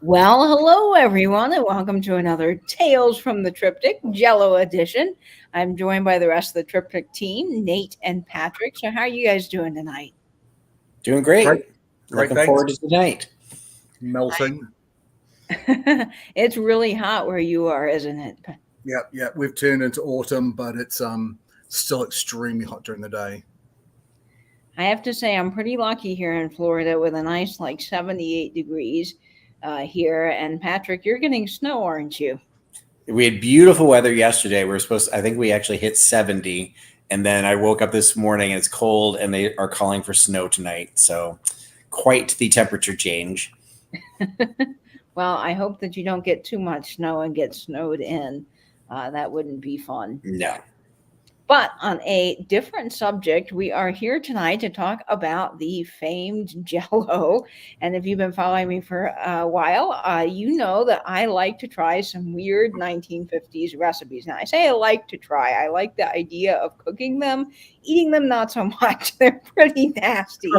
Well, hello everyone, and welcome to another Tales from the Triptych Jello edition. I'm joined by the rest of the Triptych team, Nate and Patrick. So, how are you guys doing tonight? Doing Great, great. great. Looking Thanks. forward to tonight. Melting. It's really hot where you are, isn't it? Yep. We've turned into autumn, but it's still extremely hot during the day. I have to say, I'm pretty lucky here in Florida with a nice, like 78 degrees here. And Patrick, you're getting snow, aren't you? We had beautiful weather yesterday. We were supposed to, I think we actually hit 70. And then I woke up this morning and it's cold and they are calling for snow tonight. So quite the temperature change. Well, I hope that you don't get too much snow and get snowed in. That wouldn't be fun. No. But on a different subject, we are here tonight to talk about the famed Jello. And if you've been following me for a while, you know that I like to try some weird 1950s recipes. Now, I say I like to try. I like the idea of cooking them, eating them not so much. They're pretty nasty.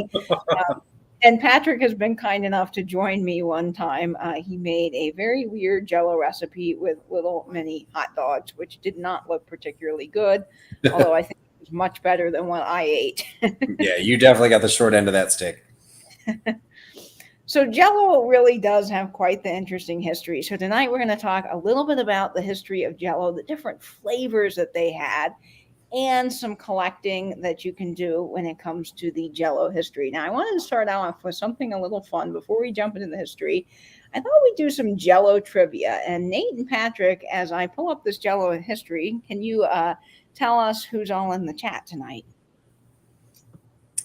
And Patrick has been kind enough to join me one time. He made a very weird Jello recipe with little mini hot dogs, which did not look particularly good, although I think it was much better than what I ate. Yeah, you definitely got the short end of that stick. So Jello really does have quite the interesting history. So tonight we're going to talk a little bit about the history of Jello, the different flavors that they had, and some collecting that you can do when it comes to the Jello history. Now, I wanted to start out with something a little fun before we jump into the history. I thought we'd do some Jello trivia. And Nate and Patrick, as I pull up this Jello history, can you tell us who's all in the chat tonight?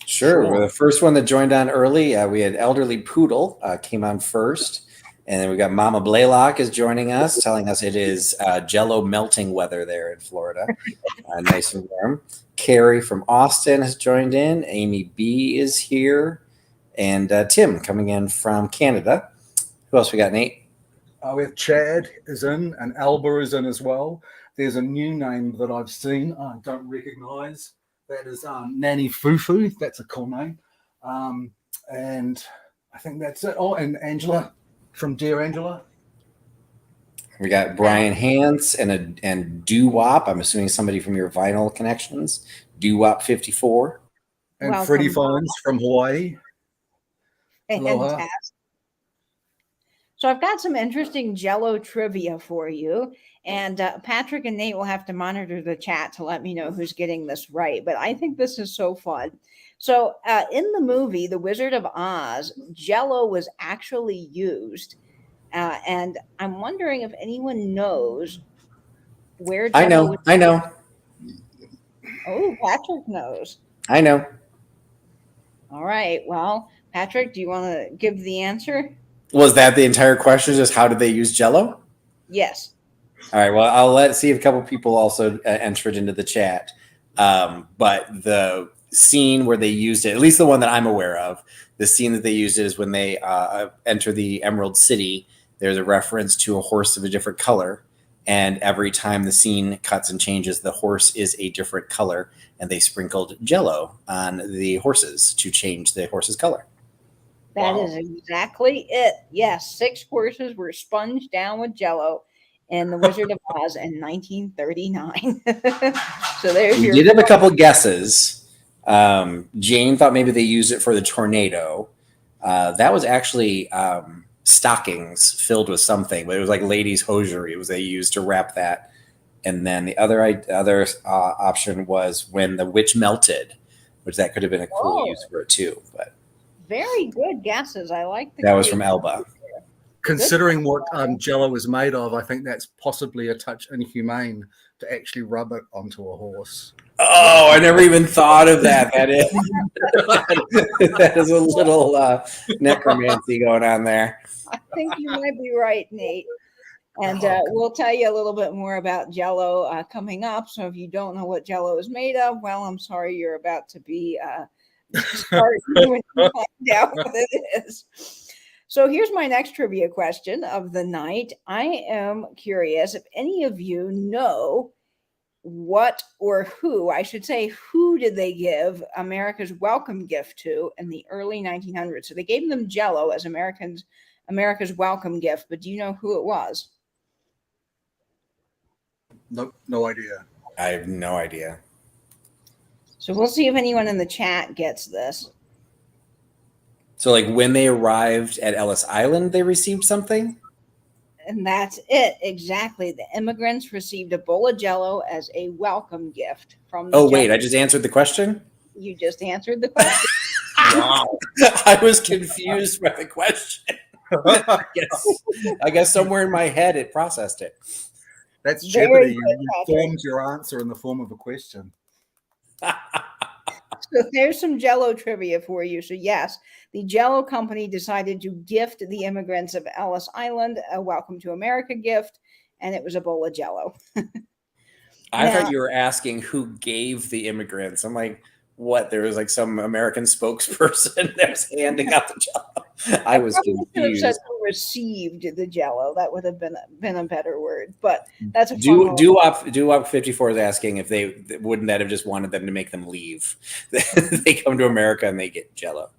Sure. We're the first one that joined on early. We had Elderly Poodle came on first. And then we got Mama Blaylock is joining us, telling us it is Jello melting weather there in Florida. Nice and warm. Carrie from Austin has joined in. Amy B is here. And Tim coming in from Canada. Who else we got, Nate? We have Chad is in, and Alba is in as well. There's a new name that I've seen I don't recognize. That is Nanny Fufu. That's a cool name. And I think that's it. Oh, and Angela from Dear Angela. We got Brian Hans and Doo Wop. I'm assuming somebody from your vinyl connections. Doo Wop 54. And Welcome, Freddie Phones from Hawaii. Aloha. Fantastic. So I've got some interesting Jello trivia for you. And Patrick and Nate will have to monitor the chat to let me know who's getting this right. But I think this is so fun. So in the movie The Wizard of Oz, Jello was actually used. And I'm wondering if anyone knows where Jello I know. Oh, Patrick knows. I know. All right. Well, Patrick, do you want to give the answer? Was that the entire question? Just how did they use Jello? Yes. All right. Well, I'll see if a couple people also entered into the chat. But the scene where they used it, at least the one that I'm aware of, the scene that they used it is when they enter the Emerald City. There's a reference to a horse of a different color. And every time the scene cuts and changes, the horse is a different color. And they sprinkled Jello on the horses to change the horse's color. That is exactly it. Yes, 6 horses were sponged down with Jello in The Wizard of Oz in 1939. So there's We did have a couple guesses. Jane thought maybe they used it for the tornado. That was actually stockings filled with something, but it was like ladies' hosiery. It was they used to wrap that. And then the other option was when the witch melted, which that could have been a cool use for it too. But very good guesses. I like that was from Elba. Considering what Jello is made of, I think that's possibly a touch inhumane to actually rub it onto a horse. Oh, I never even thought of that. That is a little necromancy going on there. I think you might be right, Nate. And we'll tell you a little bit more about Jello coming up. So if you don't know what Jello is made of, well, I'm sorry you're about to be starting when you find out what it is. So here's my next trivia question of the night. I am curious if any of you know what or who, I should say, who did they give America's welcome gift to in the early 1900s? So they gave them Jello as Americans' America's welcome gift, but do you know who it was? Nope, no idea. I have no idea. So we'll see if anyone in the chat gets this. So, like, when they arrived at Ellis Island, they received something? And that's it. Exactly. The immigrants received a bowl of Jello as a welcome gift from the Oh, wait, Jello. I just answered the question? You just answered the question. Wow. I was confused by the question. I guess somewhere in my head it processed it. That's Very Jeopardy. good, You Patrick. formed your answer in the form of a question. So there's some Jello trivia for you. So yes, the Jello company decided to gift the immigrants of Ellis Island a Welcome to America gift, and it was a bowl of Jello. I Now- thought you were asking who gave the immigrants. I'm like, what? There was like some American spokesperson that was handing out the Jello. I was Probably should have confused. said who received the Jello. That would have been a better word. But that's a fun Doo-Wop 54 is asking if wouldn't that have just wanted them to make them leave? They come to America and they get Jello.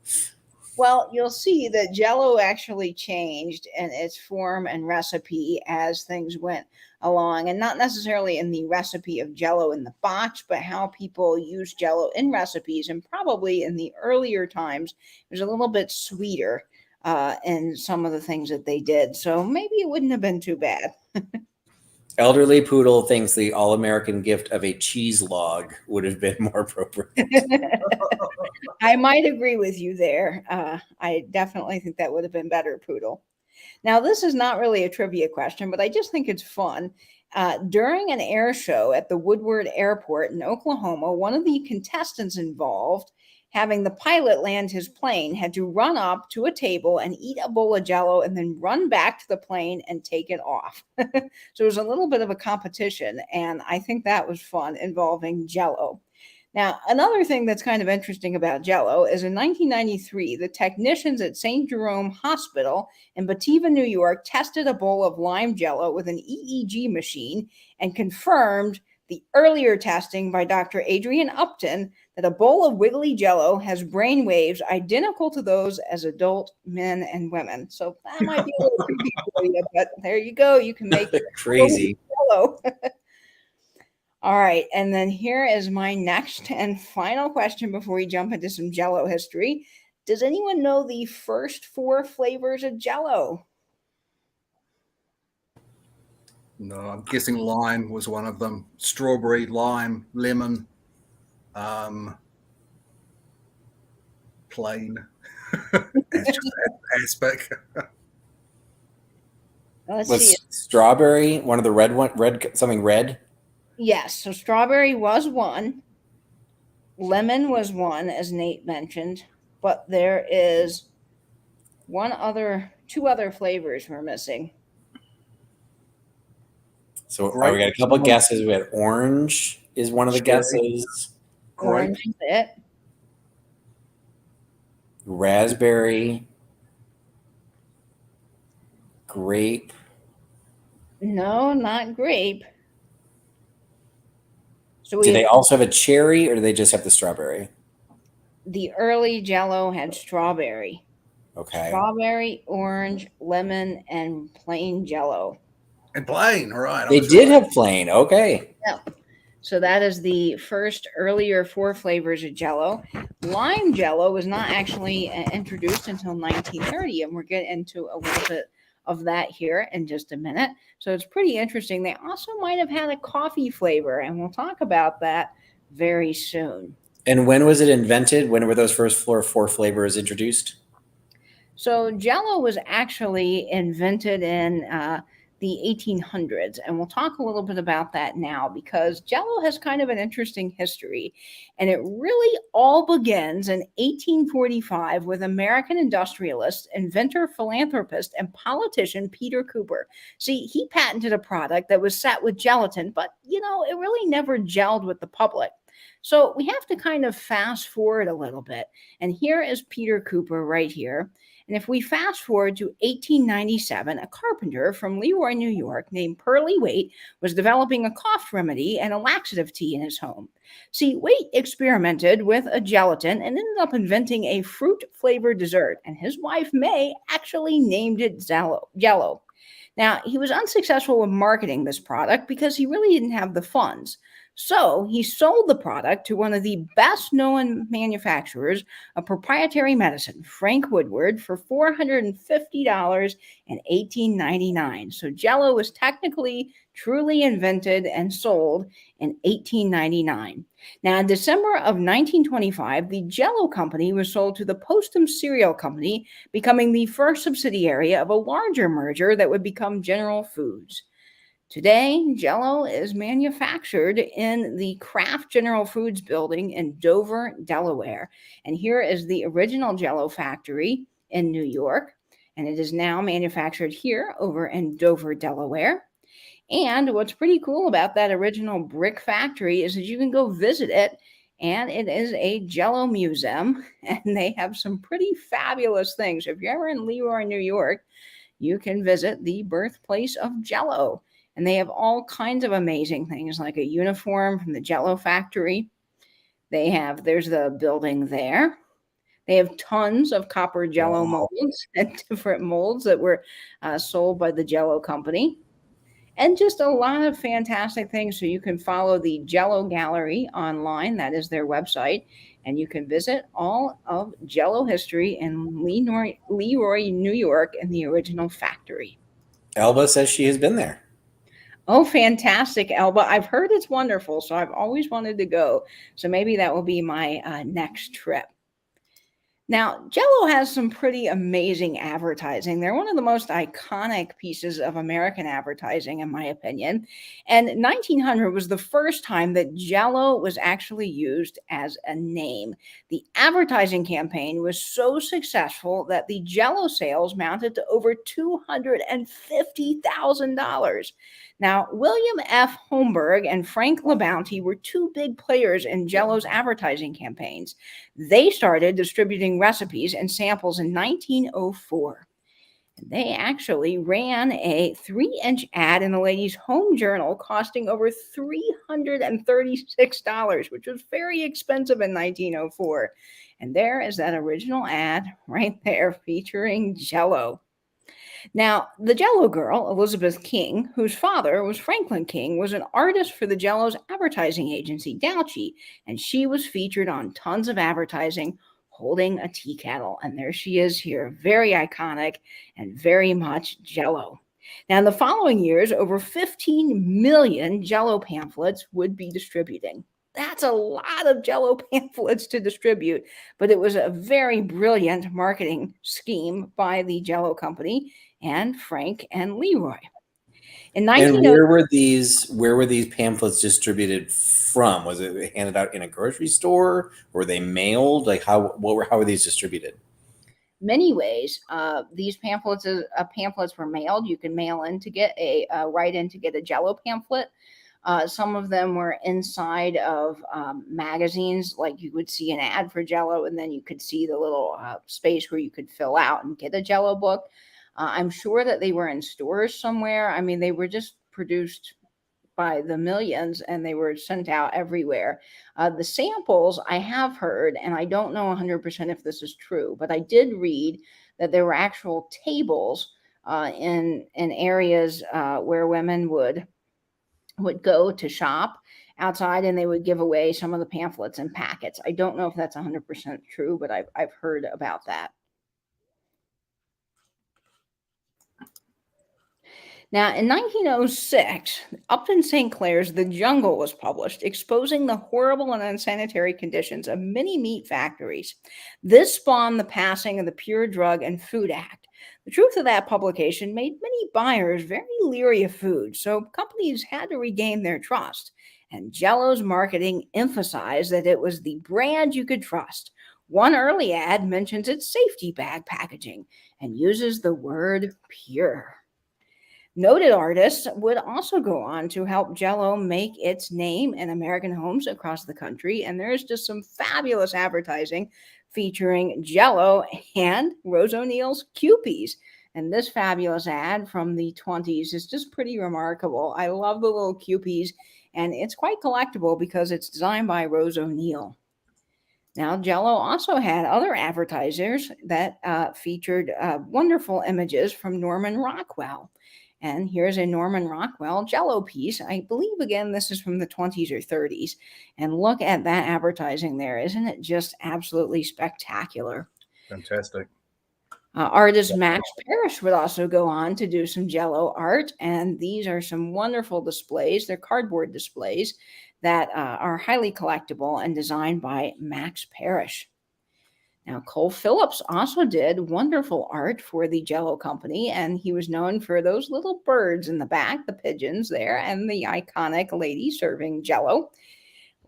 Well, you'll see that Jello actually changed in its form and recipe as things went along, and not necessarily in the recipe of Jello in the box, but how people use Jello in recipes. And probably in the earlier times, it was a little bit sweeter in some of the things that they did. So maybe it wouldn't have been too bad. Elderly Poodle thinks the all-American gift of a cheese log would have been more appropriate. I might agree with you there. I definitely think that would have been better, Poodle. Now, this is not really a trivia question, but I just think it's fun. During an air show at the Woodward Airport in Oklahoma, one of the contestants involved, having the pilot land his plane, had to run up to a table and eat a bowl of Jello and then run back to the plane and take it off. So it was a little bit of a competition, and I think that was fun involving Jello. Now, another thing that's kind of interesting about Jello is in 1993, the technicians at St. Jerome Hospital in Batavia, New York, tested a bowl of lime Jello with an EEG machine and confirmed the earlier testing by Dr. Adrian Upton that a bowl of wiggly Jello has brain waves identical to those as adult men and women. So that might be a little creepy for you, but there you go. You can make Crazy. Jello. All right, and then here is my next and final question before we jump into some Jello history. Does anyone know the first 4 flavors of Jello? No, I'm guessing lime was one of them. Strawberry, lime, lemon, plain. Aspic. Let's Was see. strawberry one of the red something red? Yes, so strawberry was one. Lemon was one, as Nate mentioned, but there is two other flavors we're missing. So we got a couple guesses. We had orange is one of the guesses. Orange is it. Raspberry. Grape. No, not grape. So Do they also have a cherry, or do they just have the strawberry? The early Jello had strawberry. Okay. Strawberry, orange, lemon, and plain Jello. And plain, all right. They did have plain. Okay. Yeah. So that is the first earlier 4 flavors of Jello. Lime Jello was not actually introduced until 1930, and we're getting into a little bit of that here in just a minute. So it's pretty interesting. They also might have had a coffee flavor, and we'll talk about that very soon. And when was it invented? When were those first 4 flavors introduced? So Jello was actually invented in the 1800s, and we'll talk a little bit about that now because Jello has kind of an interesting history, and it really all begins in 1845 with American industrialist, inventor, philanthropist, and politician Peter Cooper. See, he patented a product that was set with gelatin, but it really never gelled with the public. So we have to kind of fast forward a little bit, and here is Peter Cooper right here. And if we fast forward to 1897, a carpenter from Leroy, New York, named Pearly Waite was developing a cough remedy and a laxative tea in his home. See, Waite experimented with a gelatin and ended up inventing a fruit-flavored dessert, and his wife, May, actually named it Jello. Now, he was unsuccessful with marketing this product because he really didn't have the funds. So he sold the product to one of the best known manufacturers of proprietary medicine, Frank Woodward, for $450 in 1899. So Jello was technically truly invented and sold in 1899. Now, in December of 1925, the Jello Company was sold to the Postum Cereal Company, becoming the first subsidiary of a larger merger that would become General Foods. Today, Jello is manufactured in the Kraft General Foods building in Dover, Delaware. And here is the original Jello factory in New York. And it is now manufactured here over in Dover, Delaware. And what's pretty cool about that original brick factory is that you can go visit it. And it is a Jello Museum. And they have some pretty fabulous things. If you're ever in Leroy, New York, you can visit the birthplace of Jello. And they have all kinds of amazing things, like a uniform from the Jello factory. There's the building there. They have tons of copper Jello molds and different molds that were sold by the Jello Company. And just a lot of fantastic things. So you can follow the Jello Gallery online. That is their website. And you can visit all of Jello history in Leroy, New York, in the original factory. Elba says she has been there. Oh, fantastic, Elba. I've heard it's wonderful, so I've always wanted to go. So maybe that will be my next trip. Now, Jello has some pretty amazing advertising. They're one of the most iconic pieces of American advertising, in my opinion. And 1900 was the first time that Jello was actually used as a name. The advertising campaign was so successful that the Jello sales mounted to over $250,000. Now, William F. Holmberg and Frank LaBounty were two big players in Jello's advertising campaigns. They started distributing recipes and samples in 1904. They actually ran a 3-inch ad in the Ladies' Home Journal costing over $336, which was very expensive in 1904. And there is that original ad right there featuring Jello. Now, the Jello girl, Elizabeth King, whose father was Franklin King, was an artist for the Jello's advertising agency, Dalchi, and she was featured on tons of advertising holding a tea kettle. And there she is here, very iconic and very much Jello. Now, in the following years, over 15 million Jello pamphlets would be distributing. That's a lot of Jello pamphlets to distribute, but it was a very brilliant marketing scheme by the Jello Company and Frank and Leroy. And where were these pamphlets distributed from? Was it handed out in a grocery store? Were they mailed? Like how were these distributed? Many ways. These pamphlets were mailed. You can mail in to get write in to get a Jello pamphlet. Some of them were inside of magazines, like you would see an ad for Jello, and then you could see the little space where you could fill out and get a Jello book. I'm sure that they were in stores somewhere. I mean, they were just produced by the millions and they were sent out everywhere. The samples I have heard, and I don't know 100% if this is true, but I did read that there were actual tables in areas where women would go to shop outside, and they would give away some of the pamphlets and packets. I don't know if that's 100% true, but I've heard about that. Now, in 1906, Upton St. Clair's The Jungle was published, exposing the horrible and unsanitary conditions of many meat factories. This spawned the passing of the Pure Drug and Food Act. The truth of that publication made many buyers very leery of food, so companies had to regain their trust. And Jello's marketing emphasized that it was the brand you could trust. One early ad mentions its safety bag packaging and uses the word pure. Noted artists would also go on to help Jello make its name in American homes across the country. And there's just some fabulous advertising featuring Jello and Rose O'Neill's Kewpies. And this fabulous ad from the 20s is just pretty remarkable. I love the little Kewpies, and it's quite collectible because it's designed by Rose O'Neill. Now, Jello also had other advertisers that featured wonderful images from Norman Rockwell. And here's a Norman Rockwell Jello piece. I believe, again, this is from the 20s or 30s. And look at that advertising there. Isn't it just absolutely spectacular? Fantastic. Artist Max Parish would also go on to do some Jello art. And these are some wonderful displays. They're cardboard displays that are highly collectible and designed by Max Parish. Now, Cole Phillips also did wonderful art for the Jello company, and he was known for those little birds in the back, the pigeons there, and the iconic lady serving Jello.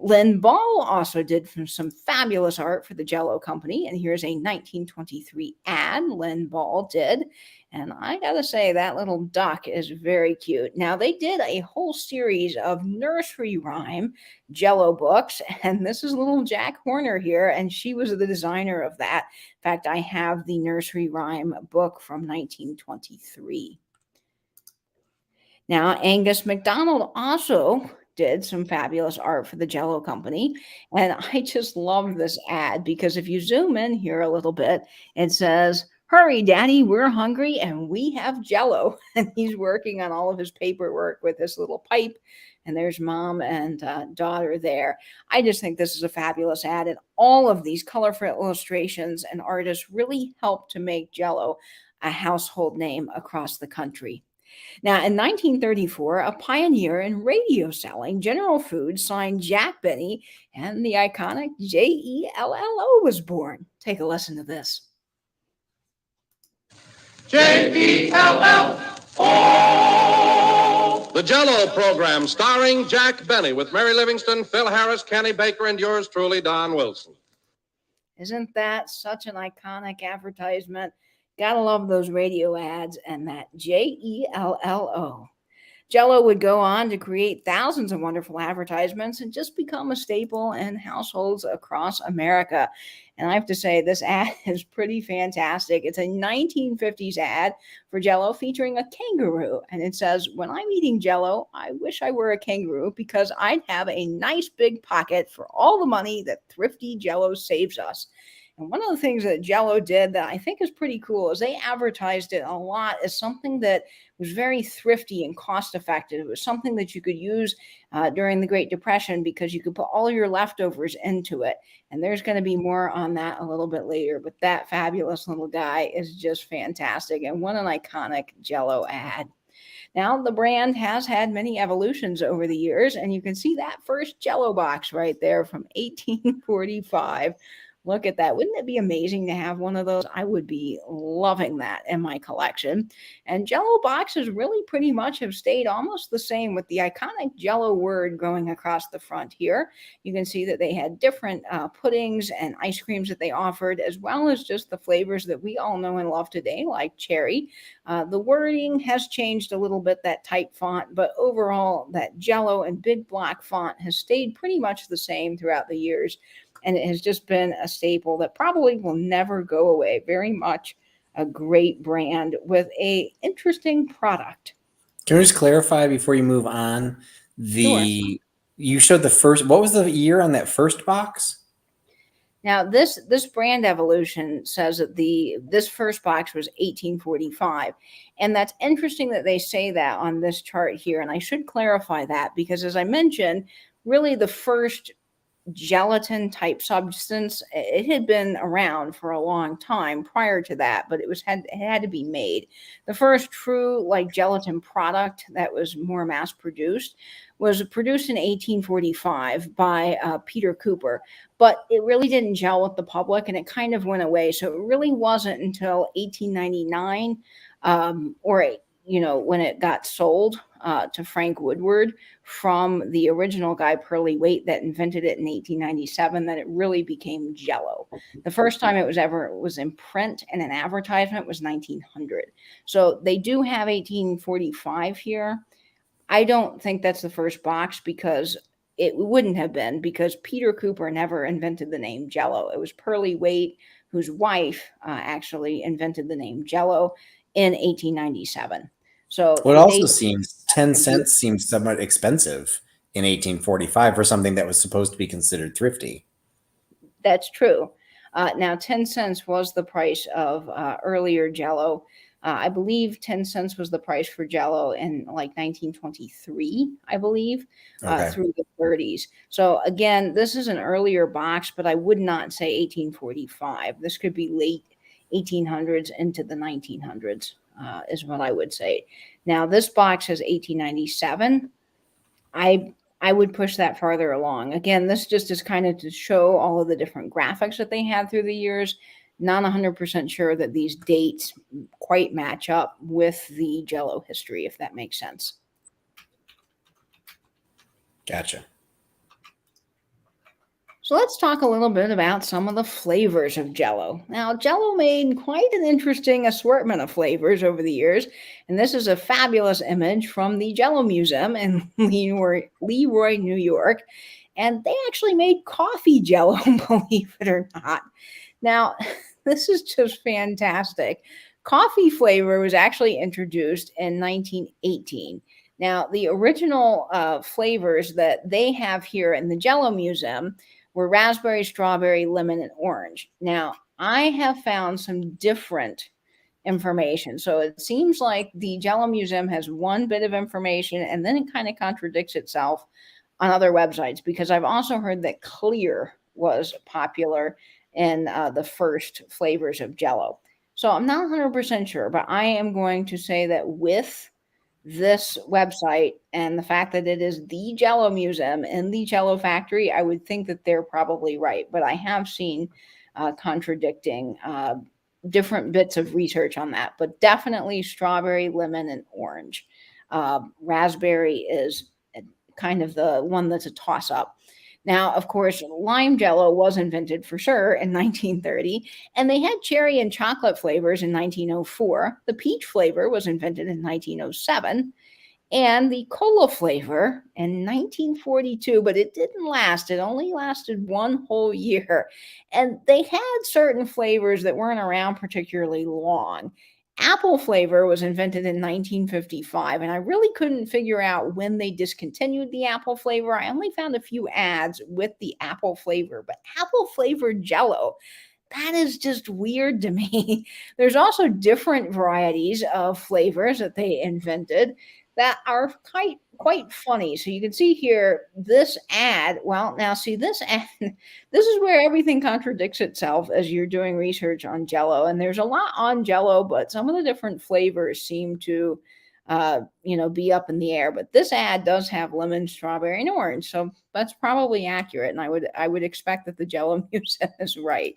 Lynn Ball also did some fabulous art for the Jello company, and here's a 1923 ad Lynn Ball did. And I gotta say, that little duck is very cute. Now, they did a whole series of nursery rhyme Jello books, and this is little Jack Horner here, and she was the designer of that. In fact, I have the nursery rhyme book from 1923. Now, Angus MacDonald also did some fabulous art for the Jello company. And I just love this ad because if you zoom in here a little bit, it says, "Hurry, Daddy, we're hungry and we have Jello." And he's working on all of his paperwork with this little pipe. And there's mom and daughter there. I just think this is a fabulous ad. And all of these colorful illustrations and artists really helped to make Jello a household name across the country. Now, in 1934, a pioneer in radio selling, General Foods signed Jack Benny, and the iconic Jello was born. Take a listen to this. Jello! The Jello program starring Jack Benny with Mary Livingston, Phil Harris, Kenny Baker, and yours truly, Don Wilson. Isn't that such an iconic advertisement? Gotta love those radio ads and that Jello. Jello would go on to create thousands of wonderful advertisements and just become a staple in households across America. And I have to say, this ad is pretty fantastic. It's a 1950s ad for Jello featuring a kangaroo. And it says, "When I'm eating Jello, I wish I were a kangaroo because I'd have a nice big pocket for all the money that thrifty Jello saves us." And one of the things that Jello did that I think is pretty cool is they advertised it a lot as something that was very thrifty and cost effective. It was something that you could use during the Great Depression because you could put all your leftovers into it. And there's going to be more on that a little bit later. But that fabulous little guy is just fantastic. And what an iconic Jello ad. Now, the brand has had many evolutions over the years, and you can see that first Jello box right there from 1845. Look at that. Wouldn't it be amazing to have one of those? I would be loving that in my collection. And Jello boxes really pretty much have stayed almost the same with the iconic Jello word going across the front here. You can see that they had different puddings and ice creams that they offered, as well as just the flavors that we all know and love today, like cherry. The wording has changed a little bit, that type font, but overall, that Jello and big block font has stayed pretty much the same throughout the years. And it has just been a staple that probably will never go away. Very much a great brand with a interesting product. Can we just clarify before you move on? Sure. You showed the first. What was the year on that first box? Now, this brand evolution says that this first box was 1845. And that's interesting that they say that on this chart here. And I should clarify that because, as I mentioned, really the first gelatin type substance, it had been around for a long time prior to that, but it had to be made. The first true like gelatin product that was more mass produced was produced in 1845 by Peter Cooper, but it really didn't gel with the public and it kind of went away. So it really wasn't until 1899 or when it got sold to Frank Woodward from the original guy, Pearly Waite, that invented it in 1897, that it really became Jello. The first time it was in print in an advertisement was 1900. So they do have 1845 here. I don't think that's the first box, because it wouldn't have been, because Peter Cooper never invented the name Jello. It was Pearly Waite, whose wife actually invented the name Jello in 1897. So Well, it also seems 10 cents seems somewhat expensive in 1845 for something that was supposed to be considered thrifty. That's true. Now, 10 cents was the price of earlier Jello. I believe 10 cents was the price for Jello in like 1923, I believe, through the 30s. So again, this is an earlier box, but I would not say 1845. This could be late 1800s into the 1900s, is what I would say. Now, this box has 1897. I would push that farther along. Again, this just is kind of to show all of the different graphics that they had through the years. Not 100% sure that these dates quite match up with the Jello history, if that makes sense. Gotcha. So let's talk a little bit about some of the flavors of Jello. Now, Jello made quite an interesting assortment of flavors over the years, and this is a fabulous image from the Jello Museum in Leroy, New York, and they actually made coffee Jello, believe it or not. Now, this is just fantastic. Coffee flavor was actually introduced in 1918. Now, the original flavors that they have here in the Jello Museum were raspberry, strawberry, lemon, and orange. Now, I have found some different information. So it seems like the Jello Museum has one bit of information, and then it kind of contradicts itself on other websites, because I've also heard that clear was popular in the first flavors of Jello. So I'm not 100% sure, but I am going to say that with this website and the fact that it is the Jello Museum in the Jello factory, I would think that they're probably right. But I have seen contradicting different bits of research on that. But definitely strawberry, lemon, and orange. Raspberry is kind of the one that's a toss-up. Now, of course, lime Jello was invented for sure in 1930, and they had cherry and chocolate flavors in 1904. The peach flavor was invented in 1907, and the cola flavor in 1942, but it didn't last. It only lasted one whole year, and they had certain flavors that weren't around particularly long. Apple flavor was invented in 1955, and I really couldn't figure out when they discontinued the apple flavor. I only found a few ads with the apple flavor, but apple flavored Jello, that is just weird to me. There's also different varieties of flavors that they invented that are quite funny. So you can see here this ad. Well, now see this ad. This is where everything contradicts itself as you're doing research on Jello. And there's a lot on Jello, but some of the different flavors seem to, be up in the air. But this ad does have lemon, strawberry, and orange. So that's probably accurate. And I would expect that the Jello Museum is right.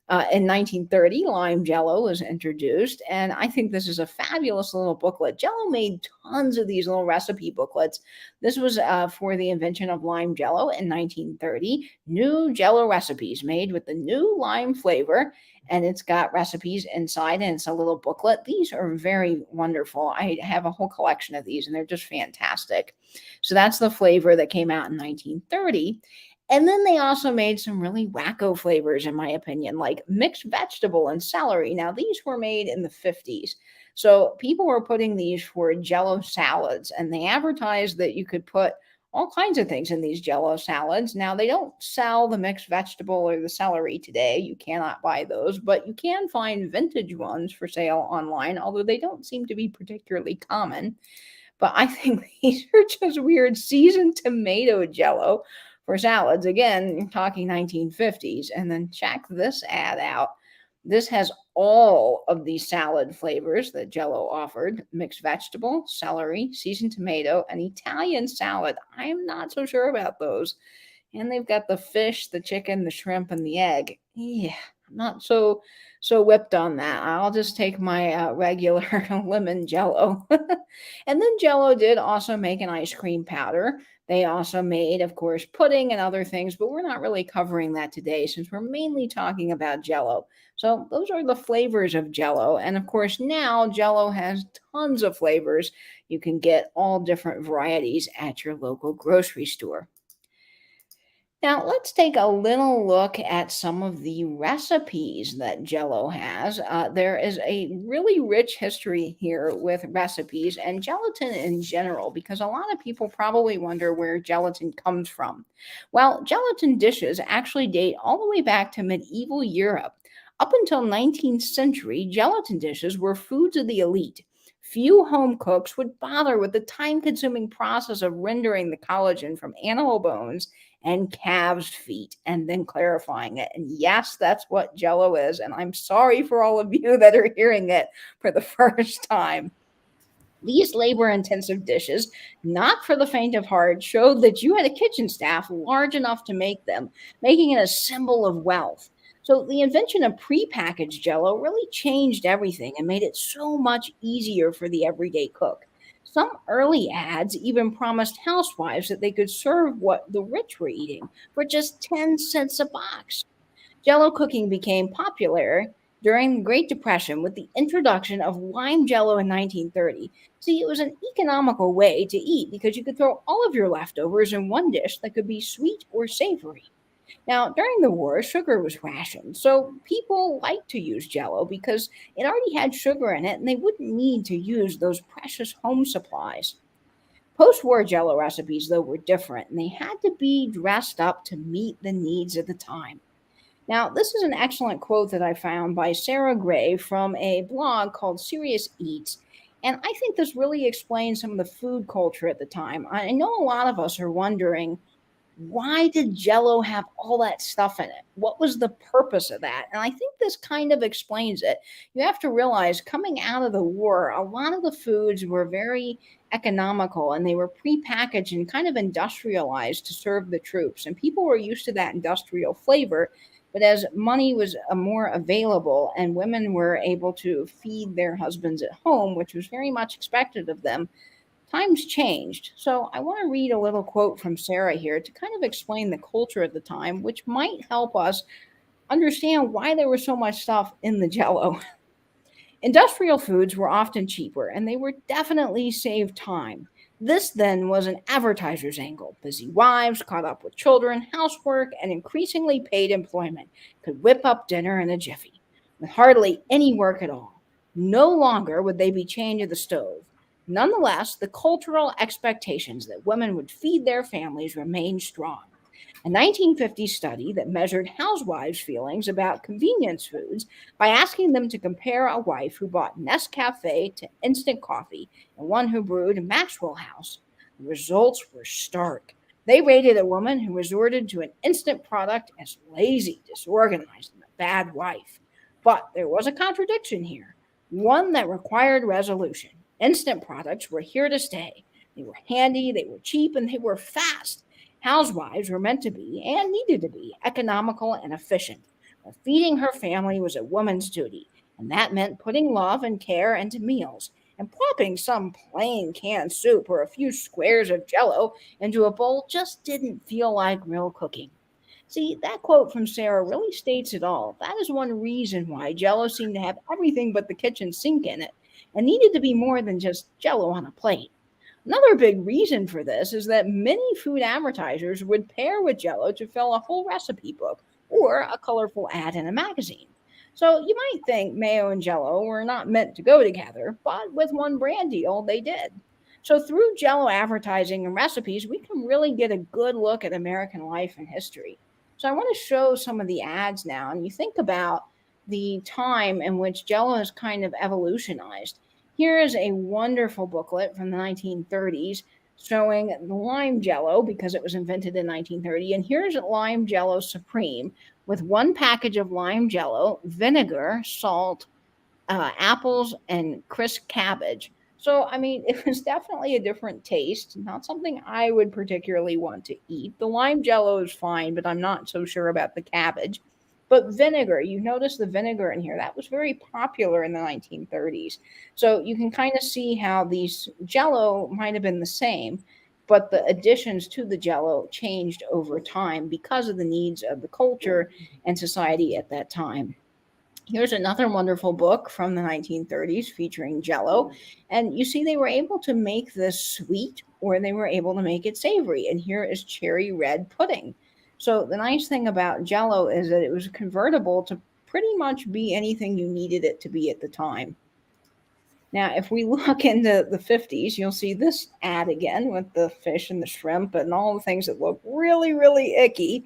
In 1930, lime Jello was introduced, and I think this is a fabulous little booklet. Jello made tons of these little recipe booklets. This was for the invention of lime Jello in 1930. New Jello recipes made with the new lime flavor, and it's got recipes inside, and it's a little booklet. These are very wonderful. I have a whole collection of these, and they're just fantastic. So that's the flavor that came out in 1930. And then they also made some really wacko flavors, in my opinion, like mixed vegetable and celery. Now, these were made in the 50s. So people were putting these for Jello salads, and they advertised that you could put all kinds of things in these Jello salads. Now, they don't sell the mixed vegetable or the celery today. You cannot buy those, but you can find vintage ones for sale online, although they don't seem to be particularly common. But I think these are just weird. Seasoned tomato Jello for salads. Again, you're talking 1950s. And then check this ad out. This has all of these salad flavors that Jello offered: mixed vegetable, celery, seasoned tomato, and Italian salad. I am not so sure about those. And they've got the fish, the chicken, the shrimp, and the egg. Yeah, I'm not so so whipped on that. I'll just take my regular lemon Jello. And then Jello did also make an ice cream powder. They also made, of course, pudding and other things, but we're not really covering that today since we're mainly talking about Jello. So those are the flavors of Jello. And of course, now Jello has tons of flavors. You can get all different varieties at your local grocery store. Now, let's take a little look at some of the recipes that Jello has. There is a really rich history here with recipes and gelatin in general, because a lot of people probably wonder where gelatin comes from. Well, gelatin dishes actually date all the way back to medieval Europe. Up until 19th century, gelatin dishes were foods of the elite. Few home cooks would bother with the time consuming process of rendering the collagen from animal bones and calves' feet and then clarifying it. And yes, that's what Jello is. And I'm sorry for all of you that are hearing it for the first time. These labor intensive dishes, not for the faint of heart, showed that you had a kitchen staff large enough to make them, making it a symbol of wealth. So, the invention of prepackaged Jello really changed everything and made it so much easier for the everyday cook. Some early ads even promised housewives that they could serve what the rich were eating for just 10 cents a box. Jello cooking became popular during the Great Depression with the introduction of lime Jello in 1930. See, it was an economical way to eat because you could throw all of your leftovers in one dish that could be sweet or savory. Now, during the war, sugar was rationed, so people liked to use Jello because it already had sugar in it and they wouldn't need to use those precious home supplies. Post war Jello recipes, though, were different and they had to be dressed up to meet the needs of the time. Now, this is an excellent quote that I found by Sarah Gray from a blog called Serious Eats. And I think this really explains some of the food culture at the time. I know a lot of us are wondering, why did Jello have all that stuff in it? What was the purpose of that? And I think this kind of explains it. You have to realize coming out of the war, a lot of the foods were very economical and they were prepackaged and kind of industrialized to serve the troops. And people were used to that industrial flavor. But as money was more available and women were able to feed their husbands at home, which was very much expected of them, times changed. So I want to read a little quote from Sarah here to kind of explain the culture at the time, which might help us understand why there was so much stuff in the Jello. Industrial foods were often cheaper and they were definitely saved time. This then was an advertiser's angle. Busy wives caught up with children, housework, and increasingly paid employment could whip up dinner in a jiffy with hardly any work at all. No longer would they be chained to the stove. Nonetheless, the cultural expectations that women would feed their families remained strong. A 1950 study that measured housewives' feelings about convenience foods by asking them to compare a wife who bought Nescafe to instant coffee and one who brewed Maxwell House. The results were stark. They rated a woman who resorted to an instant product as lazy, disorganized, and a bad wife. But there was a contradiction here, one that required resolution. Instant products were here to stay. They were handy, they were cheap, and they were fast. Housewives were meant to be, and needed to be, economical and efficient. But feeding her family was a woman's duty, and that meant putting love and care into meals. And plopping some plain canned soup or a few squares of Jello into a bowl just didn't feel like real cooking. See, that quote from Sarah really states it all. That is one reason why Jello seemed to have everything but the kitchen sink in it, and needed to be more than just Jello on a plate. Another big reason for this is that many food advertisers would pair with Jello to fill a whole recipe book or a colorful ad in a magazine. So you might think mayo and Jello were not meant to go together, but with one brand deal, they did. So through Jello advertising and recipes, we can really get a good look at American life and history. So I want to show some of the ads now, and you think about the time in which Jello has kind of evolutionized. Here is a wonderful booklet from the 1930s showing the lime Jello because it was invented in 1930. And here's lime Jello Supreme with one package of lime Jello, vinegar, salt, apples, and crisp cabbage. So, I mean, it was definitely a different taste, not something I would particularly want to eat. The lime Jello is fine, but I'm not so sure about the cabbage. But vinegar, you notice the vinegar in here, that was very popular in the 1930s. So you can kind of see how these Jello might have been the same, but the additions to the Jello changed over time because of the needs of the culture and society at that time. Here's another wonderful book from the 1930s featuring Jello. And you see, they were able to make this sweet or they were able to make it savory. And here is cherry red pudding. So the nice thing about Jello is that it was convertible to pretty much be anything you needed it to be at the time. Now, if we look into the 50s, you'll see this ad again with the fish and the shrimp and all the things that look really, really icky.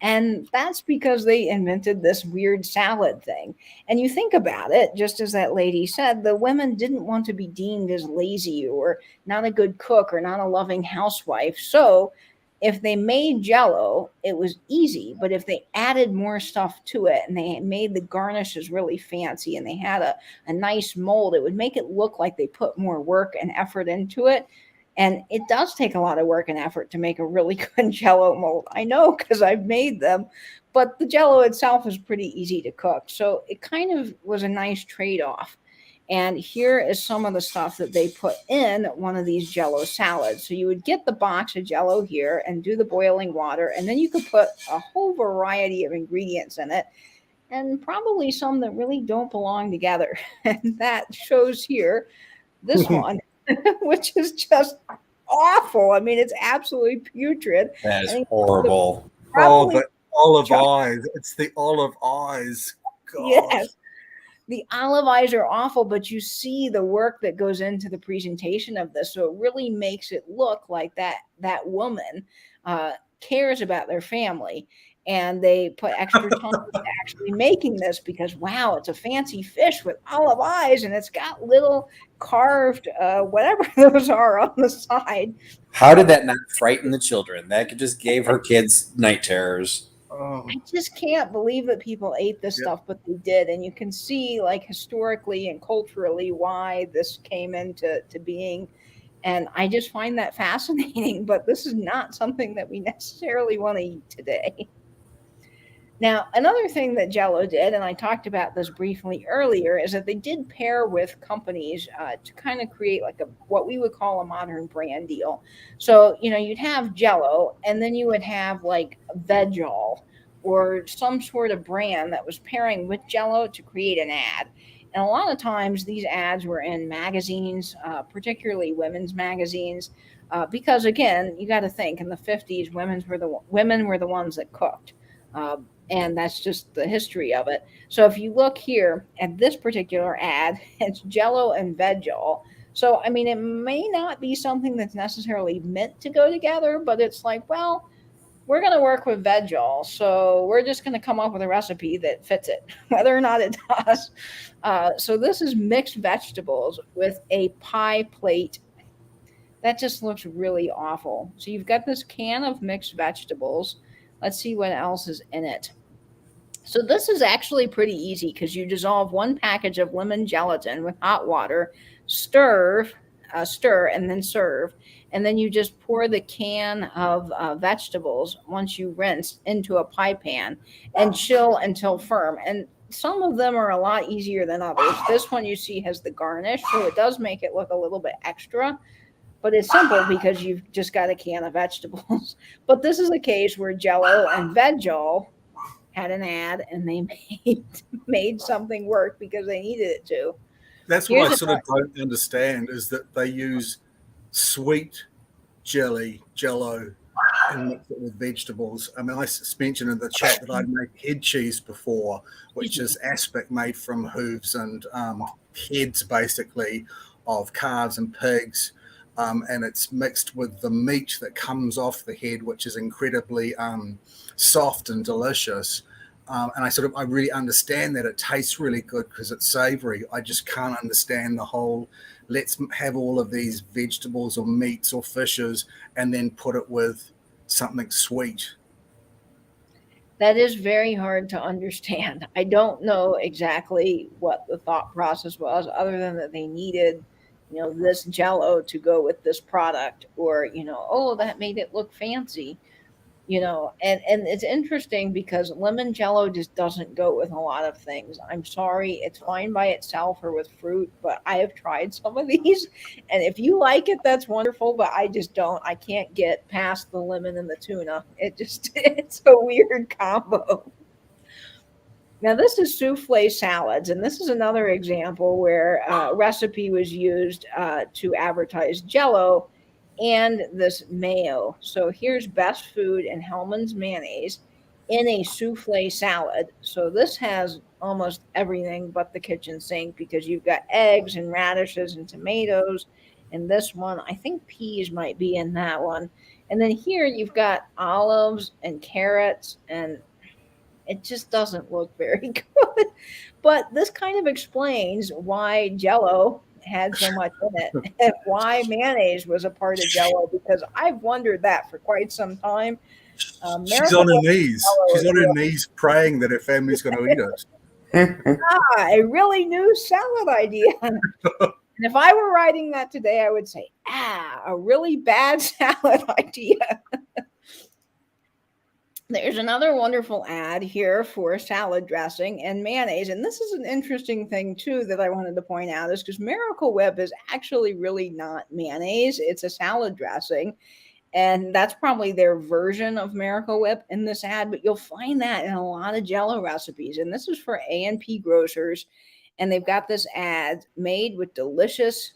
And that's because they invented this weird salad thing. And you think about it, just as that lady said, the women didn't want to be deemed as lazy or not a good cook or not a loving housewife. So if they made Jello, it was easy. But if they added more stuff to it and they made the garnishes really fancy and they had a nice mold, it would make it look like they put more work and effort into it. And it does take a lot of work and effort to make a really good Jello mold. I know because I've made them, but the Jello itself is pretty easy to cook. So it kind of was a nice trade-off. And here is some of the stuff that they put in one of these Jello salads. So you would get the box of Jello here and do the boiling water, and then you could put a whole variety of ingredients in it, and probably some that really don't belong together. And that shows here this one. Which is just awful. I mean, it's absolutely putrid. That is horrible. Oh, the olive eyes. It's the olive eyes. God. Yes. The olive eyes are awful, but you see the work that goes into the presentation of this. So it really makes it look like that woman cares about their family. And they put extra time into actually making this because, wow, it's a fancy fish with olive eyes and it's got little carved whatever those are on the side. How did that not frighten the children? That just gave her kids night terrors. Oh. I just can't believe that people ate this stuff, but they did. And you can see, like, historically and culturally why this came into being. And I just find that fascinating. But this is not something that we necessarily want to eat today. Now, another thing that Jello did, and I talked about this briefly earlier, is that they did pair with companies to kind of create like what we would call a modern brand deal. So, you'd have Jello, and then you would have like Veg-All or some sort of brand that was pairing with Jello to create an ad. And a lot of times these ads were in magazines, particularly women's magazines, because again, you got to think in the 50s, women were the ones that cooked. And that's just the history of it. So if you look here at this particular ad, it's Jello and Veg-All. So, I mean, it may not be something that's necessarily meant to go together, but it's like, well, we're going to work with Veg-All, so we're just going to come up with a recipe that fits it, whether or not it does. So this is mixed vegetables with a pie plate. That just looks really awful. So you've got this can of mixed vegetables. Let's see what else is in it. So this is actually pretty easy because you dissolve one package of lemon gelatin with hot water, stir, and then serve. And then you just pour the can of vegetables once you rinse into a pie pan and chill until firm. And some of them are a lot easier than others. This one you see has the garnish, so it does make it look a little bit extra. But it's simple because you've just got a can of vegetables. But this is a case where Jello and Veg-All had an ad and they made something work because they needed it to. That's what I sort of don't understand is that they use sweet Jello, and mix it with vegetables. I mean, I mentioned in the chat that I'd made head cheese before, which is aspic made from hooves and heads, basically, of calves and pigs. And it's mixed with the meat that comes off the head, which is incredibly soft and delicious. And I really understand that it tastes really good because it's savory. I just can't understand the whole, let's have all of these vegetables or meats or fishes and then put it with something sweet. That is very hard to understand. I don't know exactly what the thought process was other than that they needed this Jell-O to go with this product, or, oh, that made it look fancy. And it's interesting because lemon jello just doesn't go with a lot of things. I'm sorry, it's fine by itself or with fruit, but I have tried some of these, and if you like it, that's wonderful, but I just don't. I can't get past the lemon and the tuna. It just it's a weird combo. Now, this is souffle salads, and this is another example where recipe was used to advertise Jello and this mayo. So here's Best Food and Hellman's mayonnaise in a souffle salad. So this has almost everything but the kitchen sink because you've got eggs and radishes and tomatoes. And this one, I think peas might be in that one. And then here you've got olives and carrots, and it just doesn't look very good. But this kind of explains why Jello had so much in it and why mayonnaise was a part of Jello, because I've wondered that for quite some time. She's Miracle on her Whip knees. Jello She's is on her knees praying that her family's going to eat it. a really new salad idea. And if I were writing that today, I would say, a really bad salad idea. There's another wonderful ad here for salad dressing and mayonnaise. And this is an interesting thing, too, that I wanted to point out is because Miracle Whip is actually really not mayonnaise. It's a salad dressing. And that's probably their version of Miracle Whip in this ad. But you'll find that in a lot of Jello recipes. And this is for A&P grocers. And they've got this ad made with delicious,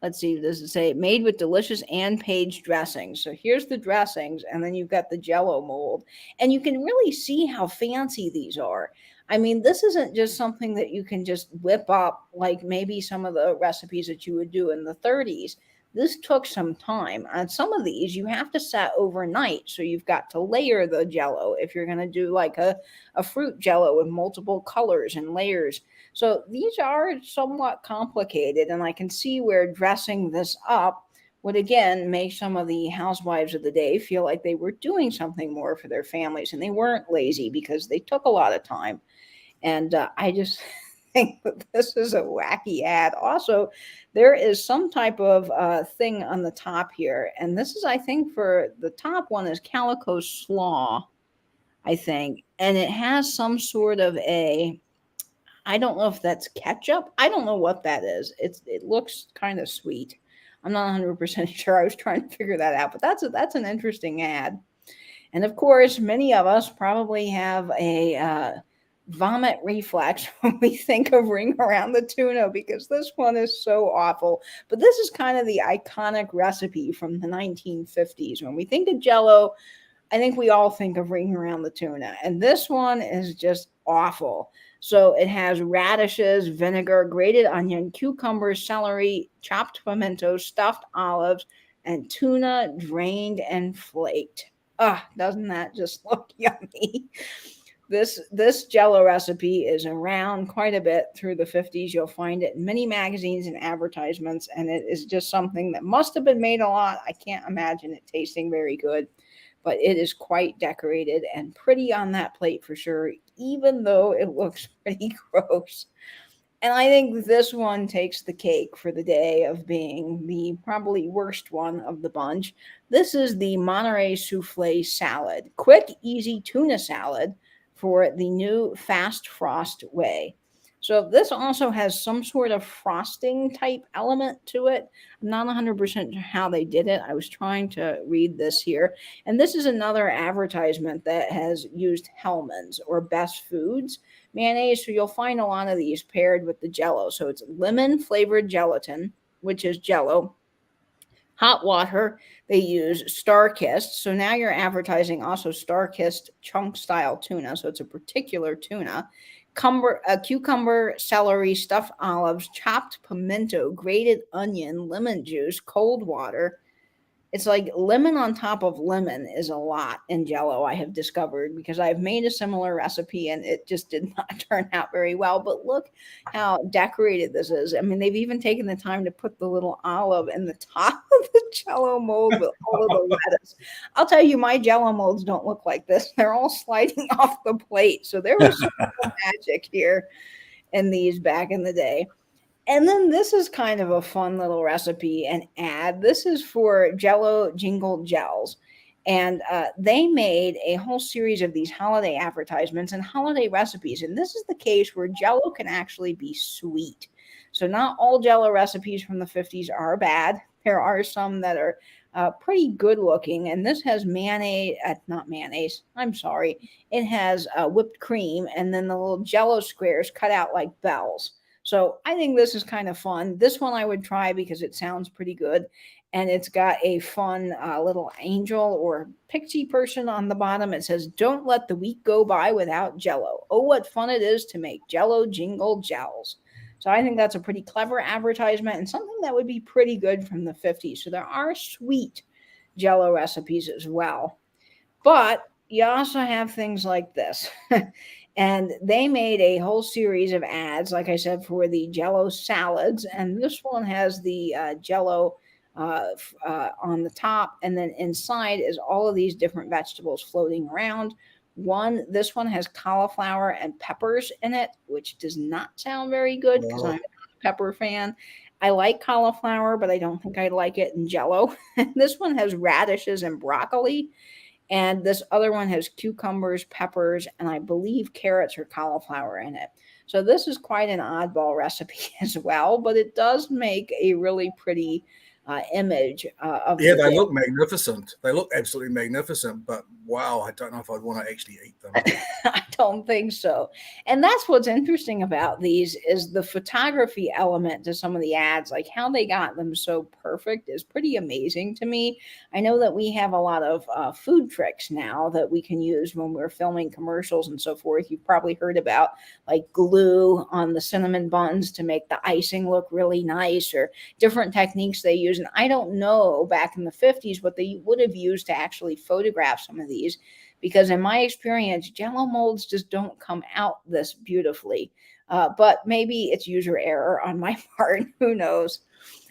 let's see, does it say made with delicious and page dressings? So here's the dressings, and then you've got the Jello mold, and you can really see how fancy these are. I mean, this isn't just something that you can just whip up like maybe some of the recipes that you would do in the 30s. This took some time. On some of these, you have to set overnight. So you've got to layer the Jello if you're going to do like a fruit Jello with multiple colors and layers. So these are somewhat complicated, and I can see where dressing this up would again make some of the housewives of the day feel like they were doing something more for their families, and they weren't lazy because they took a lot of time. And I just think that this is a wacky ad. Also, there is some type of thing on the top here, and this is, I think, for the top one is Calico Slaw, I think, and it has some sort of I don't know if that's ketchup. I don't know what that is. It looks kind of sweet. I'm not 100% sure. I was trying to figure that out, but that's an interesting ad. And of course, many of us probably have a vomit reflex when we think of Ring Around the Tuna because this one is so awful. But this is kind of the iconic recipe from the 1950s. When we think of Jello, I think we all think of Ring Around the Tuna. And this one is just awful. So it has radishes, vinegar, grated onion, cucumber, celery, chopped pimento, stuffed olives, and tuna drained and flaked. Doesn't that just look yummy? This Jello recipe is around quite a bit through the 50s. You'll find it in many magazines and advertisements, and it is just something that must have been made a lot. I can't imagine it tasting very good, but it is quite decorated and pretty on that plate for sure, even though it looks pretty gross. And I think this one takes the cake for the day of being the probably worst one of the bunch. This is the Monterey Souffle Salad, quick, easy tuna salad for the new fast frost way. So this also has some sort of frosting type element to it. I'm not 100% sure how they did it. I was trying to read this here. And this is another advertisement that has used Hellman's or Best Foods mayonnaise. So you'll find a lot of these paired with the Jello. So it's lemon flavored gelatin, which is Jello. Hot water, they use Star-Kissed. So now you're advertising also Star-Kissed chunk style tuna. So it's a particular tuna. Cucumber, celery, stuffed olives, chopped pimento, grated onion, lemon juice, cold water. It's like lemon on top of lemon is a lot in Jello, I have discovered, because I've made a similar recipe and it just did not turn out very well. But look how decorated this is. I mean, they've even taken the time to put the little olive in the top of the Jello mold with all of the lettuce. I'll tell you, my Jello molds don't look like this. They're all sliding off the plate. So there was some magic here in these back in the day. And then this is kind of a fun little recipe and ad. This is for Jello Jingle gels. And they made a whole series of these holiday advertisements and holiday recipes. And this is the case where Jello can actually be sweet. So not all Jello recipes from the 50s are bad. There are some that are pretty good looking. And this has mayonnaise, not mayonnaise, I'm sorry. It has whipped cream and then the little Jello squares cut out like bells. So I think this is kind of fun. This one I would try because it sounds pretty good. And it's got a fun little angel or pixie person on the bottom. It says, "Don't let the week go by without Jello. Oh, what fun it is to make Jello jingle jells." So I think that's a pretty clever advertisement and something that would be pretty good from the 50s. So there are sweet Jello recipes as well. But you also have things like this. And they made a whole series of ads, like I said, for the Jello Salads. And this one has the Jello on the top, and then inside is all of these different vegetables floating around. This one has cauliflower and peppers in it, which does not sound very good because I'm not a pepper fan. I like cauliflower, but I don't think I like it in Jello. This one has radishes and broccoli. And this other one has cucumbers, peppers, and I believe carrots or cauliflower in it. So this is quite an oddball recipe as well, but it does make a really pretty image of they look magnificent. They look absolutely magnificent, but wow, I don't know if I'd want to actually eat them. I don't think so. And that's what's interesting about these is the photography element to some of the ads, like how they got them so perfect is pretty amazing to me. I know that we have a lot of food tricks now that we can use when we're filming commercials and so forth. You've probably heard about like glue on the cinnamon buns to make the icing look really nice, or different techniques they use. And I don't know back in the 50s what they would have used to actually photograph some of these, because in my experience, Jello molds just don't come out this beautifully. But maybe it's user error on my part. Who knows?